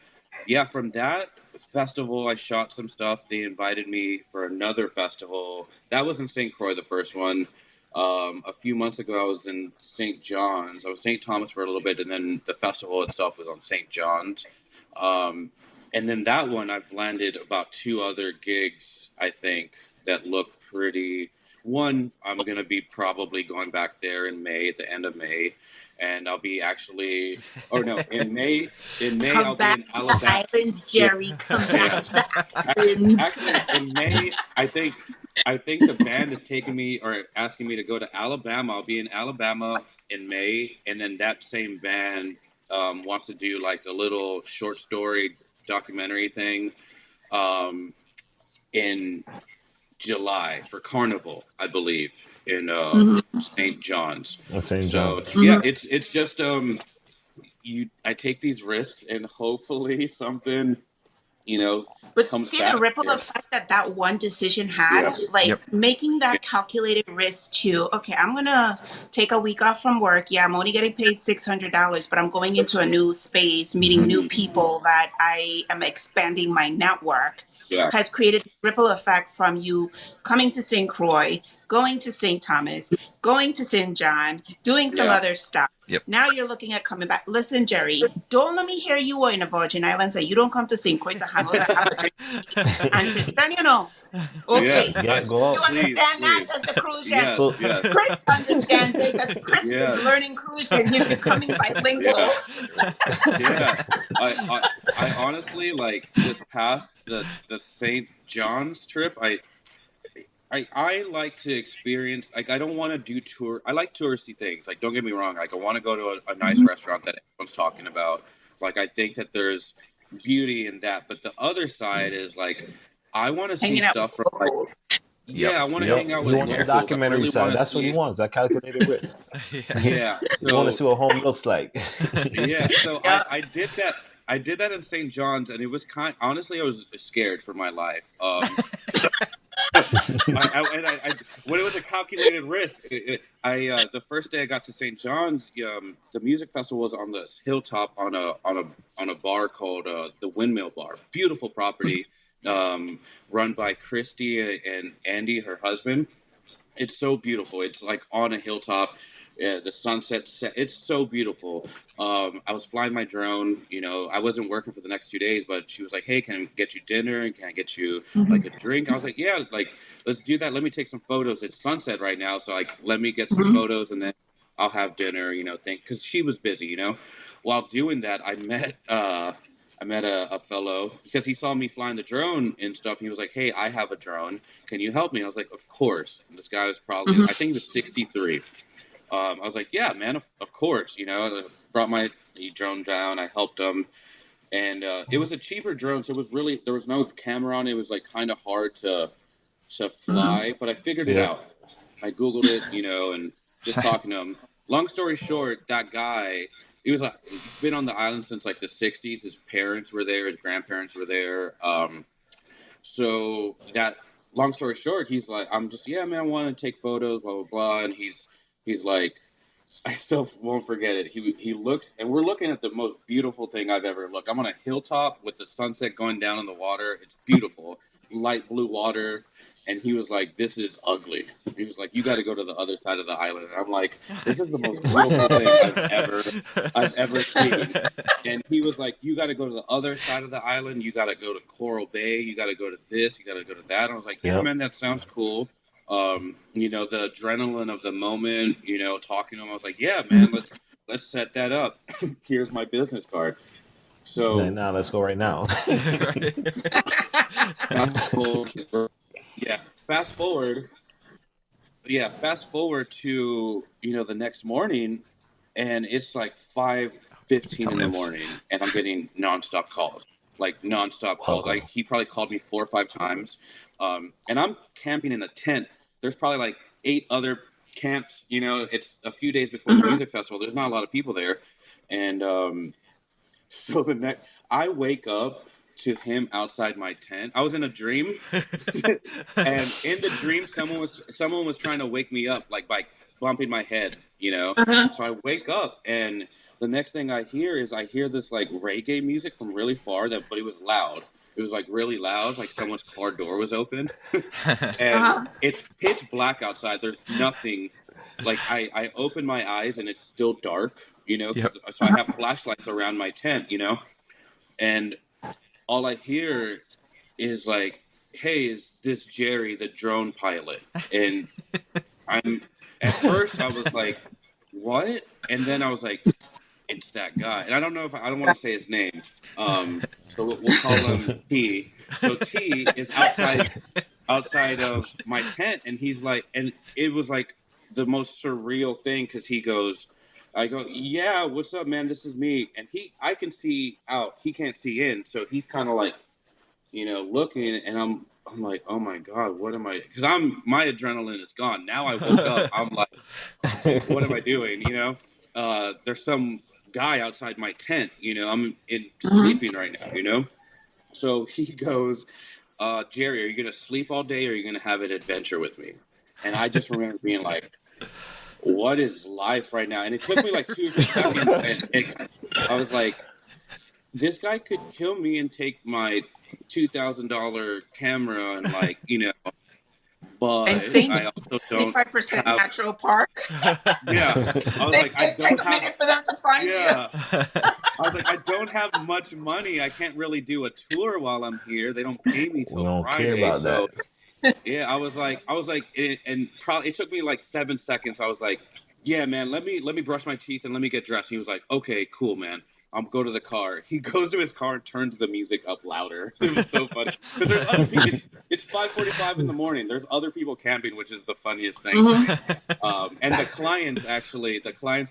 from that festival I shot some stuff. They invited me for another festival that was in St. Croix, the first one. A few months ago, I was in St. John's. I was St. Thomas for a little bit, and then the festival itself was on St. John's. And then that one, I've landed about 2 other gigs, I think, that look pretty. One, I'm going to be probably going back there in May, at the end of May. And I'll be actually, or no, in May, Come I'll be back in to Alabama. the islands, Jerry. Come Yeah. back to the islands. Actually, in May, I think the band is taking me or asking me to go to Alabama. I'll be in Alabama in May, and then that same band wants to do like a little short story documentary thing in July for Carnival, I believe, in St. John's. St. So John's. yeah, it's just I take these risks and hopefully something But comes see back. the ripple effect that one decision had, Yeah. like making that calculated risk to, okay, I'm gonna take a week off from work. Yeah, I'm only getting paid $600, but I'm going into a new space, meeting new people that I am expanding my network. Yeah. Has created the ripple effect from you coming to St. Croix, going to St. Thomas, going to St. John, doing some other stuff. Yep. Now you're looking at coming back. Listen, Jerry, don't let me hear you were in the Virgin Islands and you don't come to St. Croix to hang out and have a drink. And Christian, okay. Yeah, go You up. understand that? That's the cruise Yes, So- yes. Chris understands it because Chris Yes. is learning cruise and he's becoming bilingual. Yeah. I honestly, like, this past the St. John's trip, I like to experience, like, I don't want to do tour. I like touristy things. Like, don't get me wrong. Like, I want to go to a nice restaurant that everyone's talking about. Like, I think that there's beauty in that. But the other side is, like, I want to see Hanging out stuff with from, like, locals. I want to hang out with You want the locals. documentary I really side. wanna That's what see he wants. That calculated risk. Yeah. You want to So, see what home looks like. yeah. So Yeah. I did that. I did that in St. John's, and it was honestly, I was scared for my life. When it was a calculated risk, the first day I got to St. John's, the music festival was on this hilltop on a bar called the Windmill Bar. Beautiful property, run by Christy and Andy, her husband. It's so beautiful. It's like on a hilltop. The sunset set. It's so beautiful. I was flying my drone. I wasn't working for the next 2 days, but she was like, "Hey, can I get you dinner? And can I get you like a drink?" I was like, "Yeah, like let's do that. Let me take some photos. It's sunset right now, so like let me get some photos and then I'll have dinner." Because she was busy. While doing that, I met a fellow because he saw me flying the drone and stuff. And he was like, "Hey, I have a drone. Can you help me?" And I was like, "Of course." And this guy was probably, I think he was 63. I was like, "Yeah, man, of course." I brought my drone down. I helped him, and it was a cheaper drone, so there was no camera on it. It was like kind of hard to fly, but I figured it out. I Googled it, and just talking to him. Long story short, that guy, he's been on the island since like the 60s. His parents were there. His grandparents were there. So that, long story short, he's like, I'm just, "Yeah, man, I want to take photos, blah, blah, blah." And he's like, I still won't forget it. He looks, and we're looking at the most beautiful thing I've ever looked. I'm on a hilltop with the sunset going down in the water. It's beautiful, light blue water. And he was like, "This is ugly." He was like, "You got to go to the other side of the island." And I'm like, "This is the most beautiful thing I've ever seen." And he was like, "You got to go to the other side of the island. You got to go to Coral Bay. You got to go to this. You got to go to that." And I was like, "Yeah, man, that sounds cool." The adrenaline of the moment, talking to him, I was like, "Yeah, man, let's set that up." Here's my business card. So now let's go right now. Fast forward to the next morning, and it's like 5:15 in the morning, and I'm getting nonstop calls. Like he probably called me 4 or 5 times, and I'm camping in a tent. There's probably like 8 other camps. It's a few days before the music festival. There's not a lot of people there, and so I wake up to him outside my tent. I was in a dream, and in the dream, someone was trying to wake me up, like by bumping my head, So I wake up, and the next thing I hear is this like reggae music from really far, but it was loud. It it was like really loud, like someone's car door was open, and Uh-huh. it's pitch black outside. There's nothing. Like I open my eyes and it's still dark, you know. Yep. So I have flashlights around my tent, you know, and all I hear is like, "Hey, is this Jerry, the drone pilot?" And I'm at first I was like, "What?" And then I was like, "It's that guy." And I don't know if I don't want to say his name, so we'll call him T. So T is outside of my tent, and he's like, and it was like the most surreal thing because he goes. I go, yeah, what's up, man? This is me. And I can see out, he can't see in. So he's kind of like, you know, looking, and I'm like, oh my God, what am I? Because my adrenaline is gone. Now I woke up. I'm like, what am I doing? You know, there's some guy outside my tent. You know, I'm sleeping right now. You know, so he goes, Jerry, are you gonna sleep all day, or are you gonna have an adventure with me? And I just remember being like, what is life right now? And it took me like 2 or 3 seconds, and I was like, this guy could kill me and take my $2,000 camera and, like, you know, but And St. I also don't 25% have. natural park. Yeah, I was like, I Just take don't a minute have. for them to find you. Yeah, I was like, I don't have much money. I can't really do a tour while I'm here. They don't pay me We till don't care Friday, about so that. yeah, I was like, and probably it took me like 7 seconds. I was like, yeah, man, let me brush my teeth and let me get dressed. He was like, okay, cool, man. I'll go to the car. He goes to his car and turns the music up louder. It was so funny because there's other people. It's 5:45 in the morning. There's other people camping, which is the funniest thing. And the clients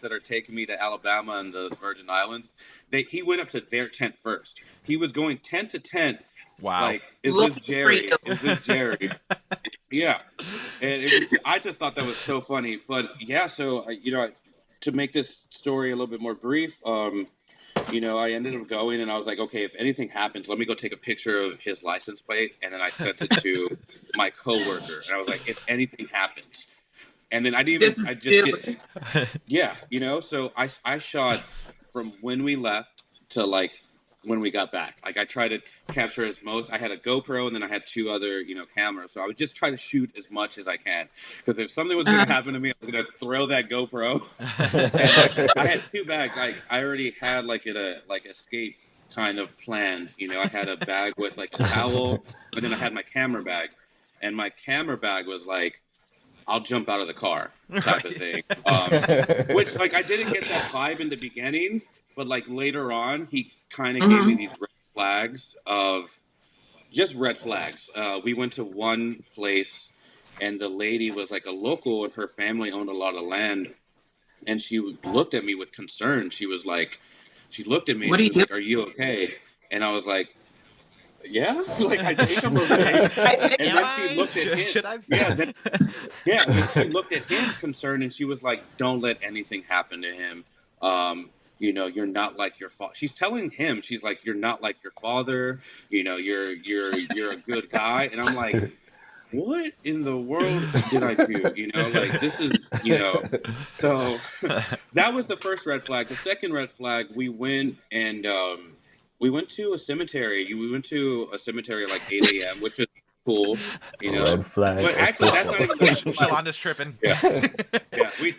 that are taking me to Alabama and the Virgin Islands, he went up to their tent first. He was going tent to tent. Wow. Like, is Looking this for Jerry? you. Is this Jerry? Yeah, and I just thought that was so funny. But yeah, so you know, to make this story a little bit more brief, you know, I ended up going, and I was like, okay, if anything happens, let me go take a picture of his license plate, and then I sent it to my coworker, and I was like, if anything happens, and then I just yeah, you know, so I shot from when we left to like when we got back. Like I tried to capture as most. I had a GoPro and then I had 2 other, you know, cameras. So I would just try to shoot as much as I can because if something was going to happen to me, I was going to throw that GoPro. And I had 2 bags. I already had like escape kind of planned. You know, I had a bag with like a towel, but then I had my camera bag, and my camera bag was like, I'll jump out of the car type of thing. Which, like, I didn't get that vibe in the beginning, but, like, later on, he kind of gave me these red flags of just red flags. We went to one place, and the lady was, like, a local, and her family owned a lot of land, and she looked at me with concern. She was like, she looked at me, and she was like, are you okay? And I was like, yeah, like I think I'm okay. And then she looked at him. Should I? Yeah, and then she looked at him concerned, and she was like, "Don't let anything happen to him. You know, you're not like your father." She's telling him, she's like, "You're not like your father. You know, you're a good guy." And I'm like, what in the world did I do? You know, like this is, you know. So that was the first red flag. The second red flag, we went to a cemetery. We went to a cemetery at like 8 a.m., which is cool, you know. Red flag. But actually, that's not even the red flag. Shalanda's tripping. Yeah,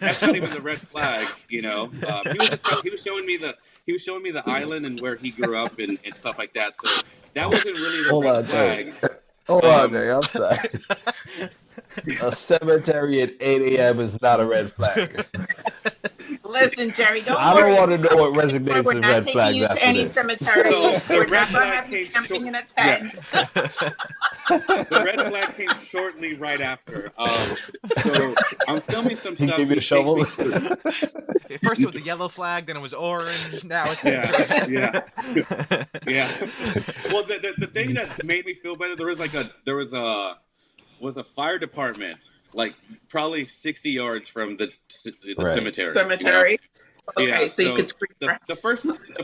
that's not even the red flag, you know. He was showing me the island and where he grew up and stuff like that. So that wasn't really the red flag. Hold on, Jay. I'm sorry. A cemetery at 8 a.m. is not a red flag. Listen, Jerry, don't I worry. don't want to know what resonates We're as not red taking flags you to after any this. cemeteries. So We're the red not going to flag have you came camping in a tent. The red flag came shortly right after. So I'm filming some He stuff. gave you a shovel? First it was the yellow flag, then it was orange. Now it's Yeah. Well, the thing that made me feel better, there was a fire department like probably 60 yards from the cemetery. Cemetery. You know? Okay, Yeah, so you could scream. the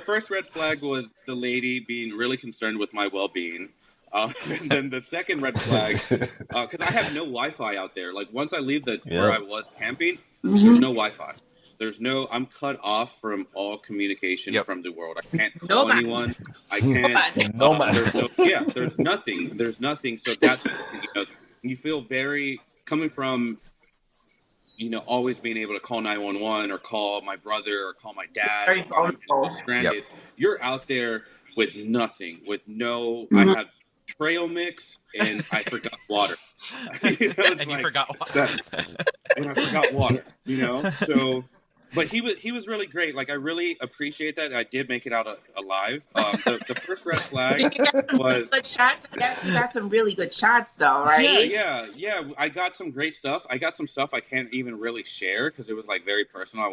first red flag was the lady being really concerned with my well-being. And then the second red flag, because I have no Wi-Fi out there. Like once I leave where I was camping, there's no Wi-Fi. I'm cut off from all communication Yep. from the world. I can't call Nobody. anyone. I can't. There's nothing. So that's, you feel very, coming from, always being able to call 911 or call my brother or call my dad Very when I'm vulnerable. stranded. You're out there with nothing, with no, I Mhm. have trail mix and I forgot water. And you forgot that, and I forgot water, so. But he was really great. Like, I really appreciate that. I did make it out alive. The first red flag Did you get some really was, good shots? I guess you got some really good shots, though, right? yeah. I got some great stuff. I got some stuff I can't even really share because it was like very personal. I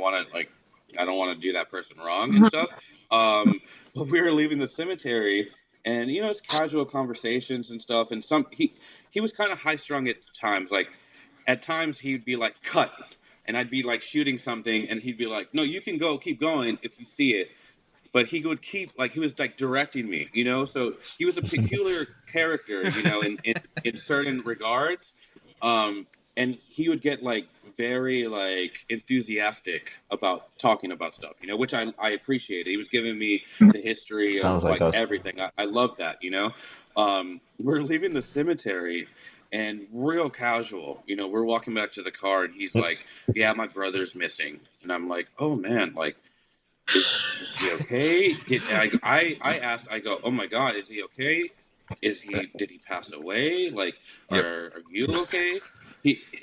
don't want to do that person wrong and stuff. But we were leaving the cemetery, and it's casual conversations and stuff. And he was kind of high strung at times. Like, at times he'd be like, cut. And I'd be like shooting something, and he'd be like, no, you can keep going if you see it. But he would keep, like, he was like directing me, So he was a peculiar character, in certain regards. And he would get like very like enthusiastic about talking about stuff, which I appreciated. He was giving me the history Sounds of like like us. everything. I love that, We're leaving the cemetery. And real casual, we're walking back to the car, and he's like, yeah, my brother's missing. And I'm like, oh man, like, is he okay? I asked, I go, oh my God, is he okay? Did he pass away? Like, Yep. are you okay?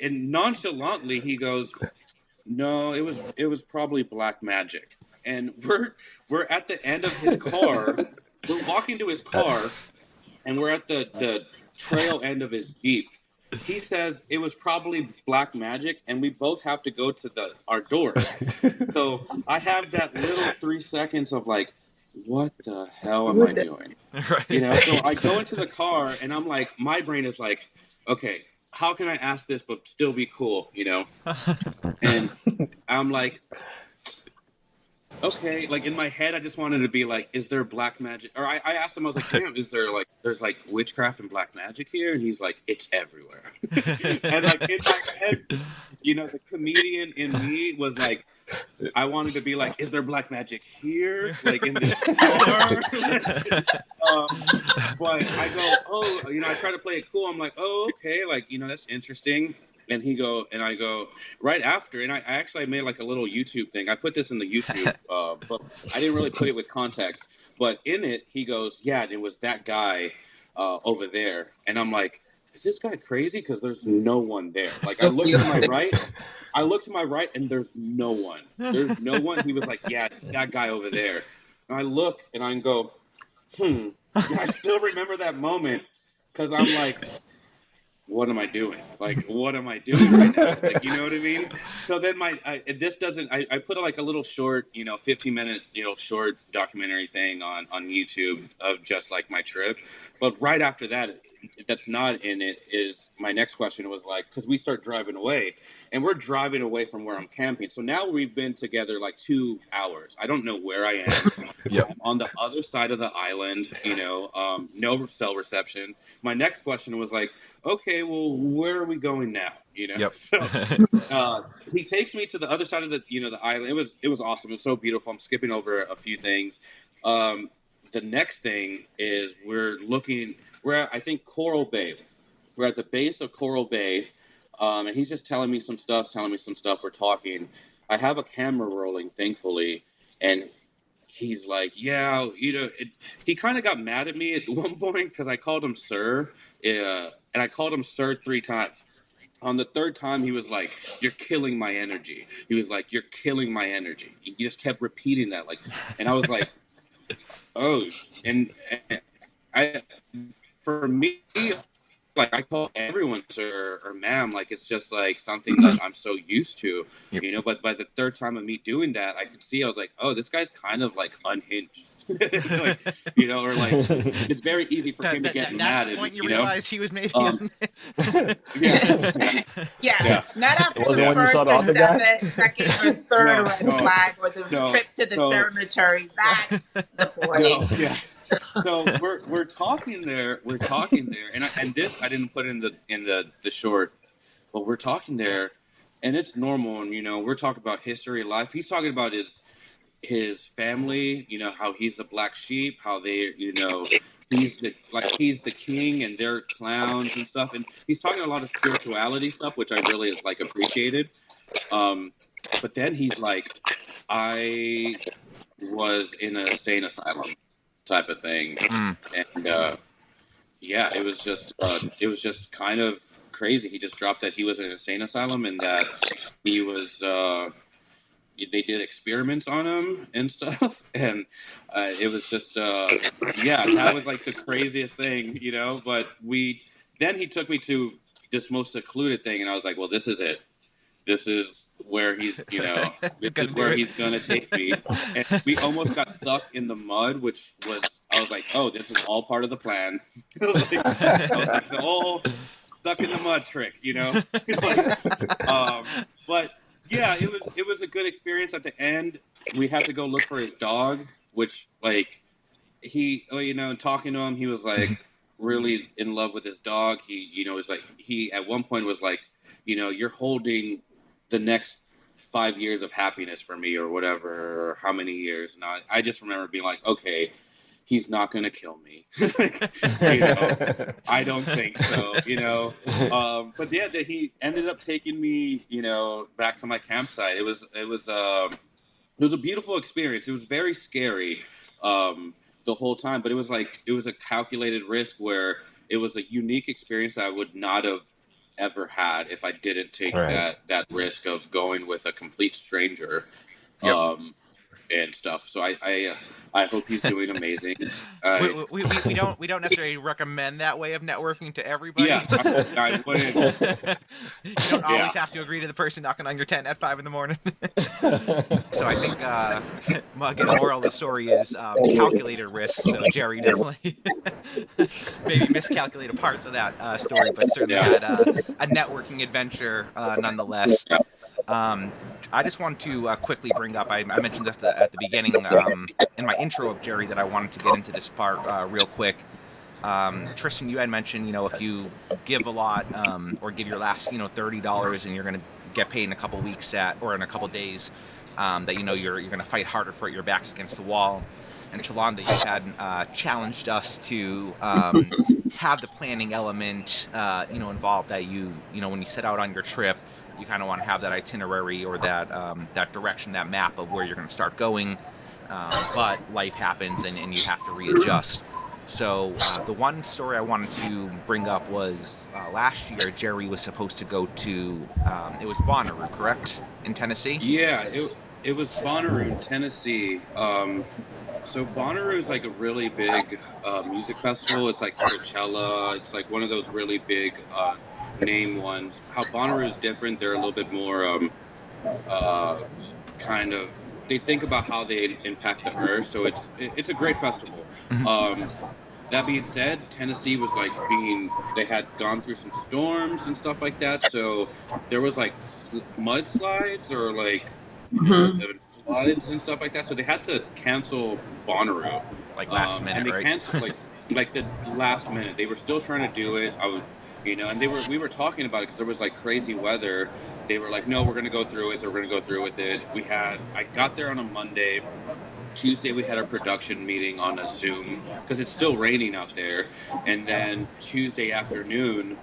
And nonchalantly, he goes, no, it was probably black magic. And we're at the end of his car. We're walking to his car, and we're at the trail end of his Jeep. He says it was probably black magic, and we both have to go to our doors. So I have that little 3 seconds of like, what the hell am I doing? Right. So I go into the car, and I'm like, my brain is like, okay, how can I ask this but still be cool? And I'm like, okay, like in my head, I just wanted to be like, is there black magic? Or I asked him, I was like, damn, there's like witchcraft and black magic here? And he's like, it's everywhere. And like in my head, the comedian in me was like, I wanted to be like, is there black magic here? Like in this car? But I go, oh, I try to play it cool. I'm like, oh, okay, like, that's interesting. And I go right after, and I actually made like a little YouTube thing. I put this in the YouTube, but I didn't really put it with context. But in it, he goes, yeah, it was that guy over there. And I'm like, is this guy crazy? Because there's no one there. Like, I look to my right, and there's no one. There's no one. He was like, yeah, it's that guy over there. And I look, and I go, I still remember that moment, because I'm like, what am I doing? Like, what am I doing right now? Like, you know what I mean? So then I put like a little short, 15-minute, short documentary thing on YouTube of just like my trip. But right after that, that's not in it, is my next question was like, because we start driving away, and we're driving away from where I'm camping. So now we've been together like 2 hours. I don't know where I am. Yep. I'm on the other side of the island, no cell reception. My next question was like, okay, well, where are we going now? Yep. So he takes me to the other side of the island. It was awesome. It was so beautiful. I'm skipping over a few things. The next thing is we're at, I think, Coral Bay. We're at the base of Coral Bay, and he's just telling me some stuff. We're talking. I have a camera rolling, thankfully, and he's like, yeah, he kind of got mad at me at one point because I called him sir, and I called him sir 3 times. On the 3rd time, he was like, you're killing my energy. He was like, you're killing my energy. He just kept repeating that, like, and I was like, oh, and for me, like, I call everyone sir or ma'am, like, it's just like something that I'm so used to, Yep. But by the 3rd time of me doing that, I could see, I was like, oh, this guy's kind of like unhinged, like, or like, it's very easy for him to get mad at the at point me, you realize he was maybe yeah. Not after Was the it when you first saw the or other guy? second or third red flag, or the trip to the cemetery. That's the point. Yeah. So we're talking there, and this I didn't put in the short, but we're talking there, and it's normal. And we're talking about history, life. He's talking about his family. How he's the black sheep. How they, he's the king, and they're clowns and stuff. And he's talking a lot of spirituality stuff, which I really appreciated. But then he's like, I was in an insane asylum type of thing, and yeah, it was just kind of crazy. He just dropped that he was in an insane asylum and that he was they did experiments on him and stuff, and it was just yeah, that was like the craziest thing, But then he took me to this most secluded thing, and I was like, well, this is it. This is where he's, this is where he's going to take me. And we almost got stuck in the mud, I was like, oh, this is all part of the plan. I was like the whole stuck in the mud trick, but yeah, it was a good experience. At the end, we had to go look for his dog, which he, talking to him, he was like really in love with his dog. He, was like, he at one point was like, you're holding the next 5 years of happiness for me or whatever, or how many years. And I just remember being like, okay, he's not going to kill me. I don't think so, but yeah, that he ended up taking me, back to my campsite. It was a beautiful experience. It was very scary, the whole time, but it was a calculated risk where it was a unique experience that I would not have ever had if I didn't take that risk of going with a complete stranger. Yep. And stuff. So I hope he's doing amazing. We don't necessarily recommend that way of networking to everybody. Yeah, I wouldn't. You don't always have to agree to the person knocking on your tent at 5 a.m. So I think again, moral of the story is calculated risk. So Jerry definitely maybe miscalculated parts of that story, but certainly had a networking adventure nonetheless. I just want to quickly bring up, I mentioned this at the beginning in my intro of Jerry, that I wanted to get into this part real quick. Tristan, you had mentioned, if you give a lot or give your last, $30 and you're going to get paid in a couple weeks or in a couple days, that, you're going to fight harder for it, your back's against the wall. And Chalanda, you had challenged us to have the planning element, involved, that when you set out on your trip, you kind of want to have that itinerary or that direction, that map of where you're going to start going. But life happens and you have to readjust. So the one story I wanted to bring up was last year, Jerry was supposed to go to, it was Bonnaroo, correct? In Tennessee? Yeah, it was Bonnaroo in Tennessee. So Bonnaroo is like a really big music festival. It's like Coachella. It's like one of those really big name ones. How Bonnaroo is different, they're a little bit more kind of, they think about how they impact the earth, so it's a great festival. That being said, Tennessee was they had gone through some storms and stuff like that, so there was mudslides or floods and stuff like that, so they had to cancel Bonnaroo last minute, and they right? canceled the last minute. They were still trying to do it. And we were talking about it because there was crazy weather. They were like, no, we're going to go through it. We're going to go through with it. I got there on a Monday. Tuesday, we had our production meeting on a Zoom because it's still raining out there. And then Tuesday afternoon,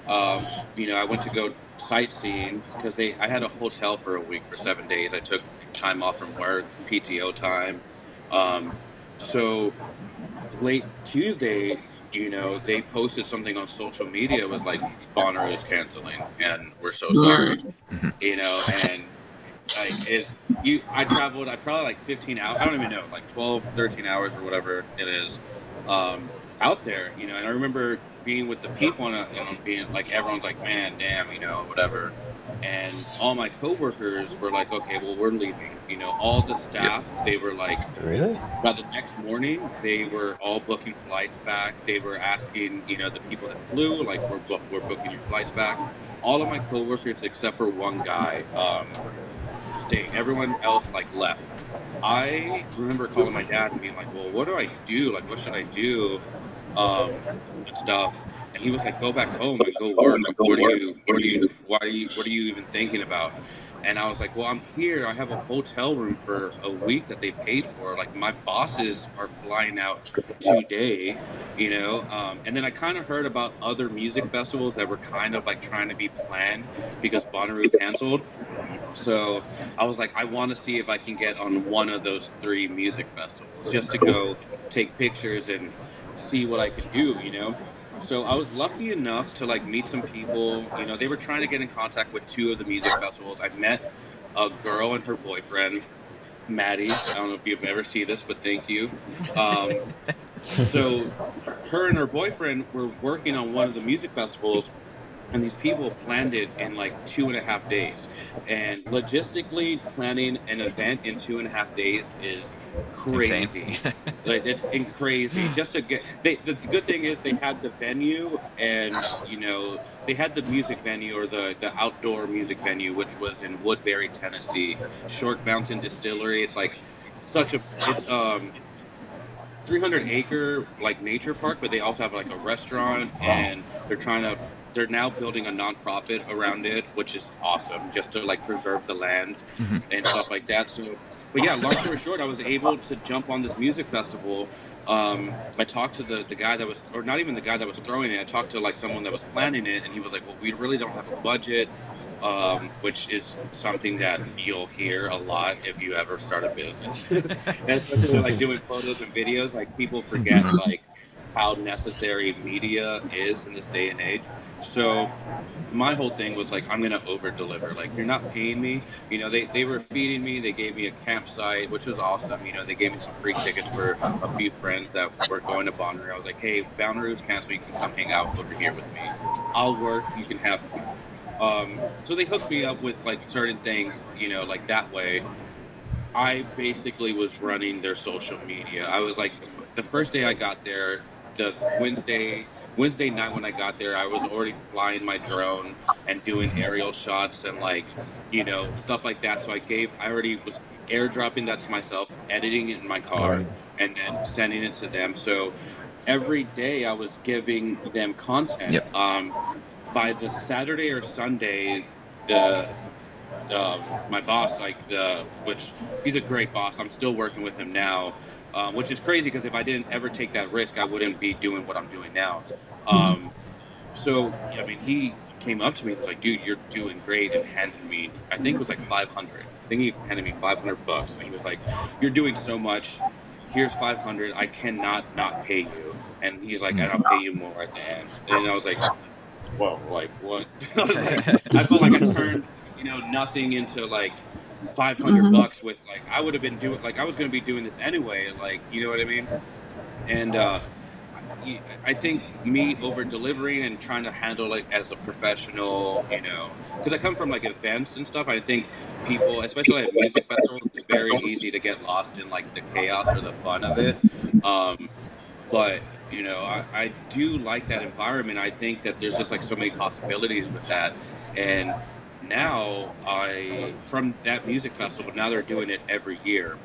I went to go sightseeing because I had a hotel for a week for 7 days. I took time off from work, PTO time. So late Tuesday, they posted something on social media. It was like, Bonnaroo is canceling, and we're so sorry. And I traveled, probably 15 hours, I don't even know, 12, 13 hours or whatever it is, out there, and I remember being with the people and being everyone's like, man, damn, whatever. And all my coworkers were like, okay, well, we're leaving. All the staff, they were like, really? By the next morning, they were all booking flights back. They were asking, the people that flew, we're booking your flights back. All of my coworkers, except for one guy, stayed. Everyone else left. I remember calling my dad and being like, well, what do I do? What should I do? And stuff. And he was like, "Go back home and go work. Like, what are you even thinking about?" And I was like, "Well, I'm here. I have a hotel room for a week that they paid for. Like, my bosses are flying out today, you know." And then I kind of heard about other music festivals that were kind of like trying to be planned because Bonnaroo canceled. So I was like, I want to see if I can get on one of those three music festivals just to go take pictures and see what I could do, you know? So I was lucky enough to like meet some people. You know, they were trying to get in contact with two of the music festivals. I met a girl and her boyfriend, Maddie. I don't know if you've ever seen this, but thank you. Um, so her and her boyfriend were working on one of the music festivals, and these people planned it in like 2.5 days. And logistically planning an event in 2.5 days is Insane. crazy. Like it's crazy just to get the good thing is they had the venue, and you know they had the music venue, or the outdoor music venue, which was in Woodbury, Tennessee. Short Mountain Distillery. It's like such a it's 300-acre like nature park, but they also have like a restaurant, Wow. and they're now building a nonprofit around it, which is awesome, just to like preserve the land Mhm. and stuff like that. So, but yeah, long story short, I was able to jump on this music festival. I talked to the guy that was, or not even the guy that was throwing it. I talked to like someone that was planning it, and he was like, "Well, we really don't have a budget." Which is something that you'll hear a lot if you ever start a business, especially like doing photos and videos. Like people forget Mhm. like how necessary media is in this day and age. So my whole thing was like, I'm gonna over deliver. Like, you're not paying me. You know, they were feeding me. They gave me a campsite, which was awesome. You know, they gave me some free tickets for a few friends that were going to Bonnaroo. I was like, hey, Bonnaroo's canceled. You can come hang out over here with me. I'll work. You can have fun. So they hooked me up with like certain things, you know, like that way. I basically was running their social media. I was like, the first day I got there, the Wednesday night when I got there, I was already flying my drone and doing aerial shots and like, you know, stuff like that. So I already was airdropping that to myself, editing it in my car, Right. and then sending it to them. So every day I was giving them content. Yep. By the Saturday or Sunday, the my boss, like which he's a great boss. I'm still working with him now, which is crazy because if I didn't ever take that risk, I wouldn't be doing what I'm doing now. Um, so I mean, he came up to me and was like, "Dude, you're doing great," and handed me, I think it was like 500. I think he handed me $500, and he was like, "You're doing so much. Here's 500. I cannot not pay you." And he's like, "And I'll pay you more at the end." And I was like, whoa, like what? I was like, I felt like I turned, you know, nothing into like 500 bucks with like, I would have been doing, like, I was going to be doing this anyway. Like, you know what I mean? And, I think me over delivering and trying to handle it as a professional, you know, because I come from like events and stuff. I think people, especially at music festivals, it's very easy to get lost in like the chaos or the fun of it. Um, but you know, I do like that environment. I think that there's just like so many possibilities with that. And now from that music festival, now they're doing it every year.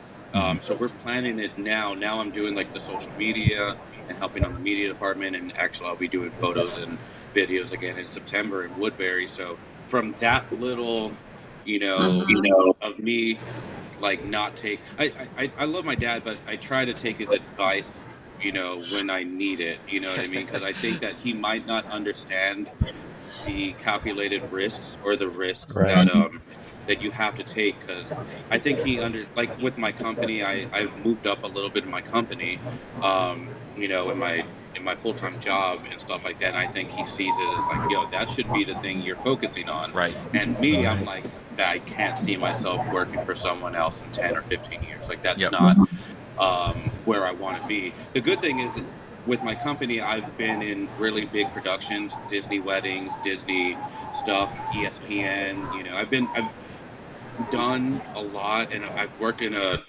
So we're planning it now I'm doing like the social media and helping on the media department, and actually I'll be doing photos and videos again in September in Woodbury. So from that little, you know, of me like not take I love my dad, but I try to take his advice, you know, when I need it, you know what I mean? Because I think that he might not understand the calculated risks or the risks Right. that you have to take. Because I think he like with my company, I've moved up a little bit in my company, you know, in my full-time job and stuff like that. And I think he sees it as like, yo, that should be the thing you're focusing on. Right. And me, I'm Right. like, I can't see myself working for someone else in 10 or 15 years. Like that's Yep. not where I want to be. The good thing is with my company, I've been in really big productions, Disney weddings, Disney stuff, ESPN. You know, I've done a lot, and I've worked in a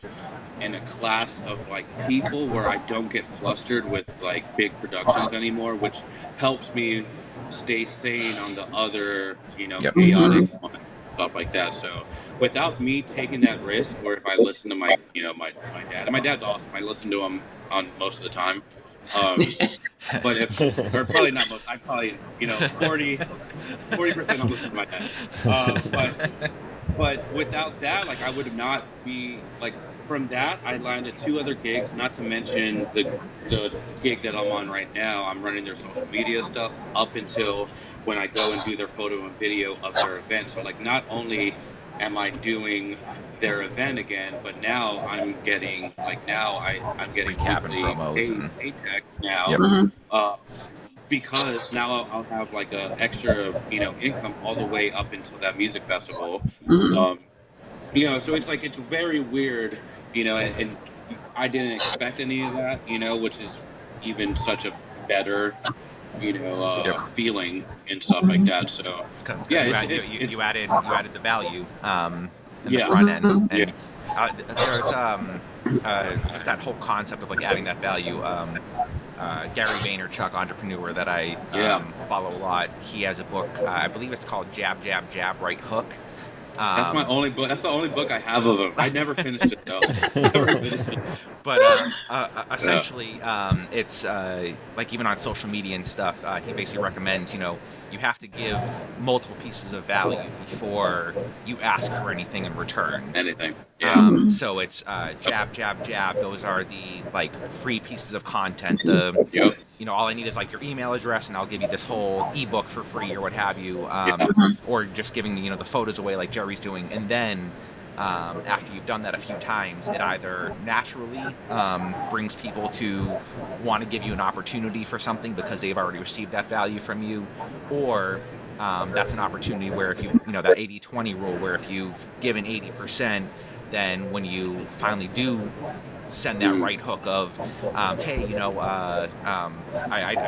class of like people where I don't get flustered with like big productions anymore, which helps me stay sane on the other, you know, Yep. chaotic one, stuff like that. So without me taking that risk, or if I listen to my, you know, my dad, and my dad's awesome. I listen to him on most of the time. But or probably not most. I probably 40% on listening to my dad. But without that, like I would not be like from that. I landed 2 other gigs, not to mention the gig that I'm on right now. I'm running their social media stuff up until when I go and do their photo and video of their event. So like not only am I doing their event again, but now I'm getting I'm getting Recap and promos and paycheck now. Yep. Because now I'll have like a extra, income all the way up until that music festival. So it's like, it's very weird, and I didn't expect any of that, which is even such a better, feeling and stuff like that. So It's because you added the value in the front end, and there's just that whole concept of like adding that value. Gary Vaynerchuk, entrepreneur that I follow a lot. He has a book, I believe it's called Jab, Jab, Jab, Right Hook. That's my only book. That's the only book I have of him. I never finished it though. But essentially, it's like even on social media and stuff. He basically recommends, you have to give multiple pieces of value before you ask for anything in return. Anything. Yeah. So it's jab, jab, jab. Those are the like free pieces of content. All I need is like your email address, and I'll give you this whole ebook for free or what have you. Or just giving the photos away like Jerry's doing, and then after you've done that a few times, it either naturally brings people to want to give you an opportunity for something because they've already received that value from you, or that's an opportunity where if you that 80-20 rule, where if you've given 80%, then when you finally do send that right hook of, hey, I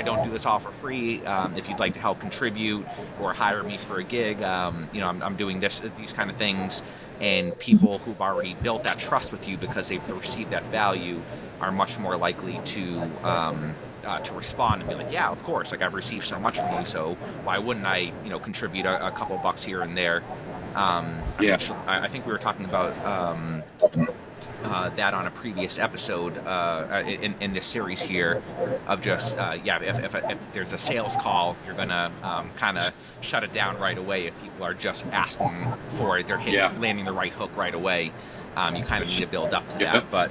don't do this all for free. If you'd like to help contribute or hire me for a gig, I'm doing these kind of things. And people who've already built that trust with you because they've received that value are much more likely to respond and be like, yeah, of course, like I've received so much from you, so why wouldn't I, contribute a couple bucks here and there? I think we were talking about that on a previous episode in this series here of just if there's a sales call, you're gonna kind of shut it down right away if people are just asking for it. They're landing the right hook right away. You kind of need to build up to that. But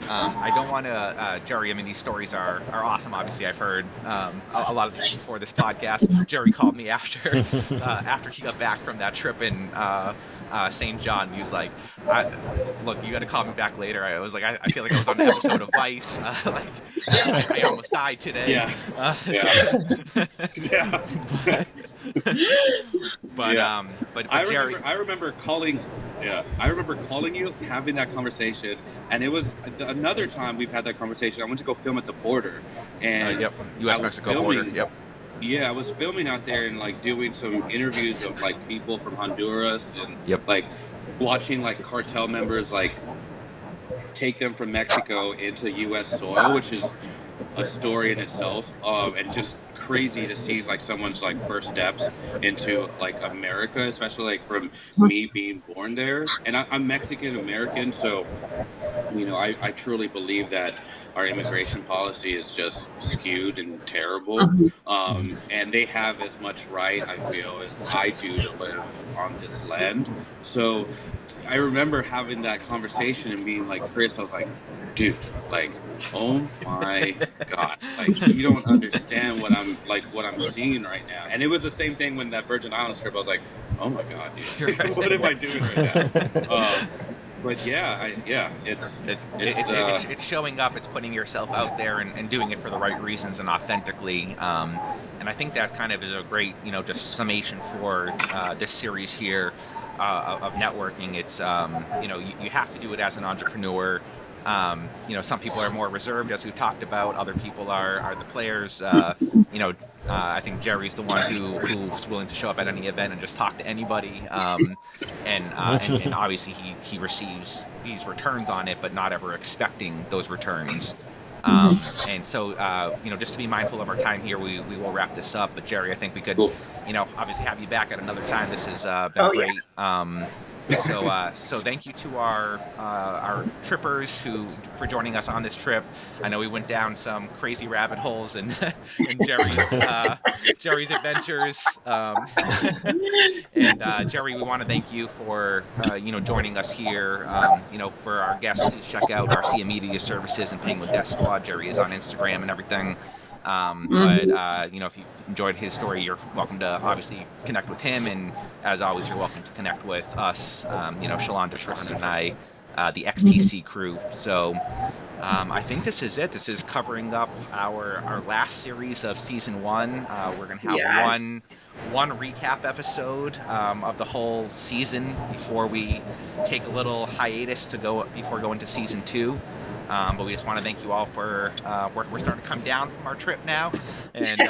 I don't want to, Jerry, I mean, these stories are awesome. Obviously, I've heard a lot of this before this podcast. Jerry called me after he got back from that trip in St. John. He was like, look, you got to call me back later. I was like, I feel like I was on an episode of Vice. I almost died today. But Jerry, I remember calling you, having that conversation, and it was another time we've had that conversation. I went to go film at the border, and U.S. Mexico border. Yeah, I was filming out there and like doing some interviews of like people from Honduras and like watching like cartel members like take them from Mexico into U.S. soil, which is a story in itself, and just crazy to see like someone's like first steps into like America, especially like from me being born there. And I'm Mexican American, so I truly believe that our immigration policy is just skewed and terrible. And they have as much right, I feel, as I do to live on this land. So I remember having that conversation and being like, Chris, I was like, dude, like, oh my God, like you don't understand what I'm seeing right now. And it was the same thing when that Virgin Islands trip. I was like, oh my God, dude, what am I doing right now? But it's showing up. It's putting yourself out there and doing it for the right reasons and authentically. And I think that kind of is a great, just summation for this series here of networking. It's you have to do it as an entrepreneur. Some people are more reserved, as we've talked about. Other people are the players. I think Jerry's the one who's willing to show up at any event and just talk to anybody. And obviously he receives these returns on it, but not ever expecting those returns. And so, just to be mindful of our time here, we will wrap this up. But Jerry, I think we could, obviously have you back at another time. This has been great. So thank you to our trippers for joining us on this trip. I know we went down some crazy rabbit holes in in Jerry's adventures. And Jerry, we want to thank you for joining us here. For our guests, please check out Garcia Media Services and Penguin Death Squad. Jerry is on Instagram and everything. But if you enjoyed his story, you're welcome to obviously connect with him, and as always, you're welcome to connect with us. Shalonda, Tristan, and I, the X.T.C crew. So I think this is it. This is covering up our last series of season 1. We're gonna have one recap episode of the whole season before we take a little hiatus before going to season 2. But we just want to thank you all for we're starting to come down from our trip now, and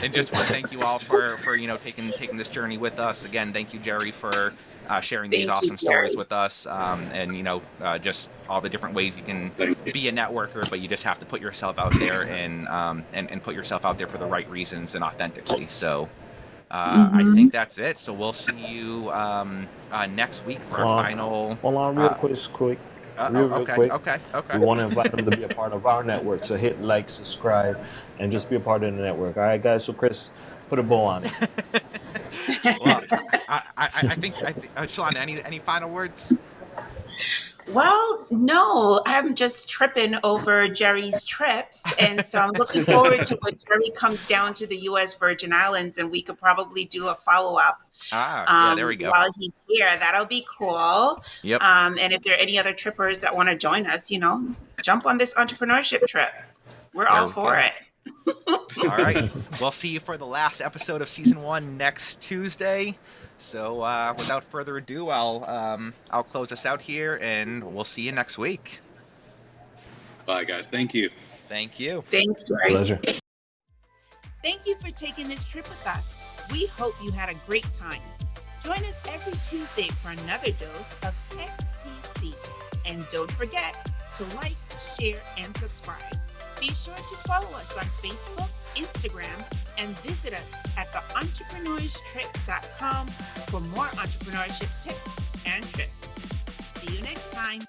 and just want to thank you all for taking this journey with us. Again, thank you, Jerry, for sharing these awesome stories with us, and just all the different ways you can be a networker, but you just have to put yourself out there and put yourself out there for the right reasons and authentically. So I think that's it. So we'll see you next week for our final. Hold on, real quick. Real quick. Okay. We want to invite them to be a part of our network. So hit like, subscribe, and just be a part of the network. All right, guys. So Chris, put a bow on it. Well, I think Shalonda, any final words? Well, no, I'm just tripping over Jerry's trips. And so I'm looking forward to when Jerry comes down to the U.S. Virgin Islands, and we could probably do a follow-up. Yeah, there we go. While he's here, that'll be cool. Yep. And if there are any other trippers that want to join us, jump on this entrepreneurship trip. We're all for it. All right. We'll see you for the last episode of season 1 next Tuesday. So without further ado, I'll close us out here, and we'll see you next week. Bye, guys. Thank you. Thank you. Thanks, Jerry. Pleasure. Thank you for taking this trip with us. We hope you had a great time. Join us every Tuesday for another dose of X.T.C. And don't forget to like, share, and subscribe. Be sure to follow us on Facebook, Instagram, and visit us at theentrepreneursstrip.com for more entrepreneurship tips and trips. See you next time.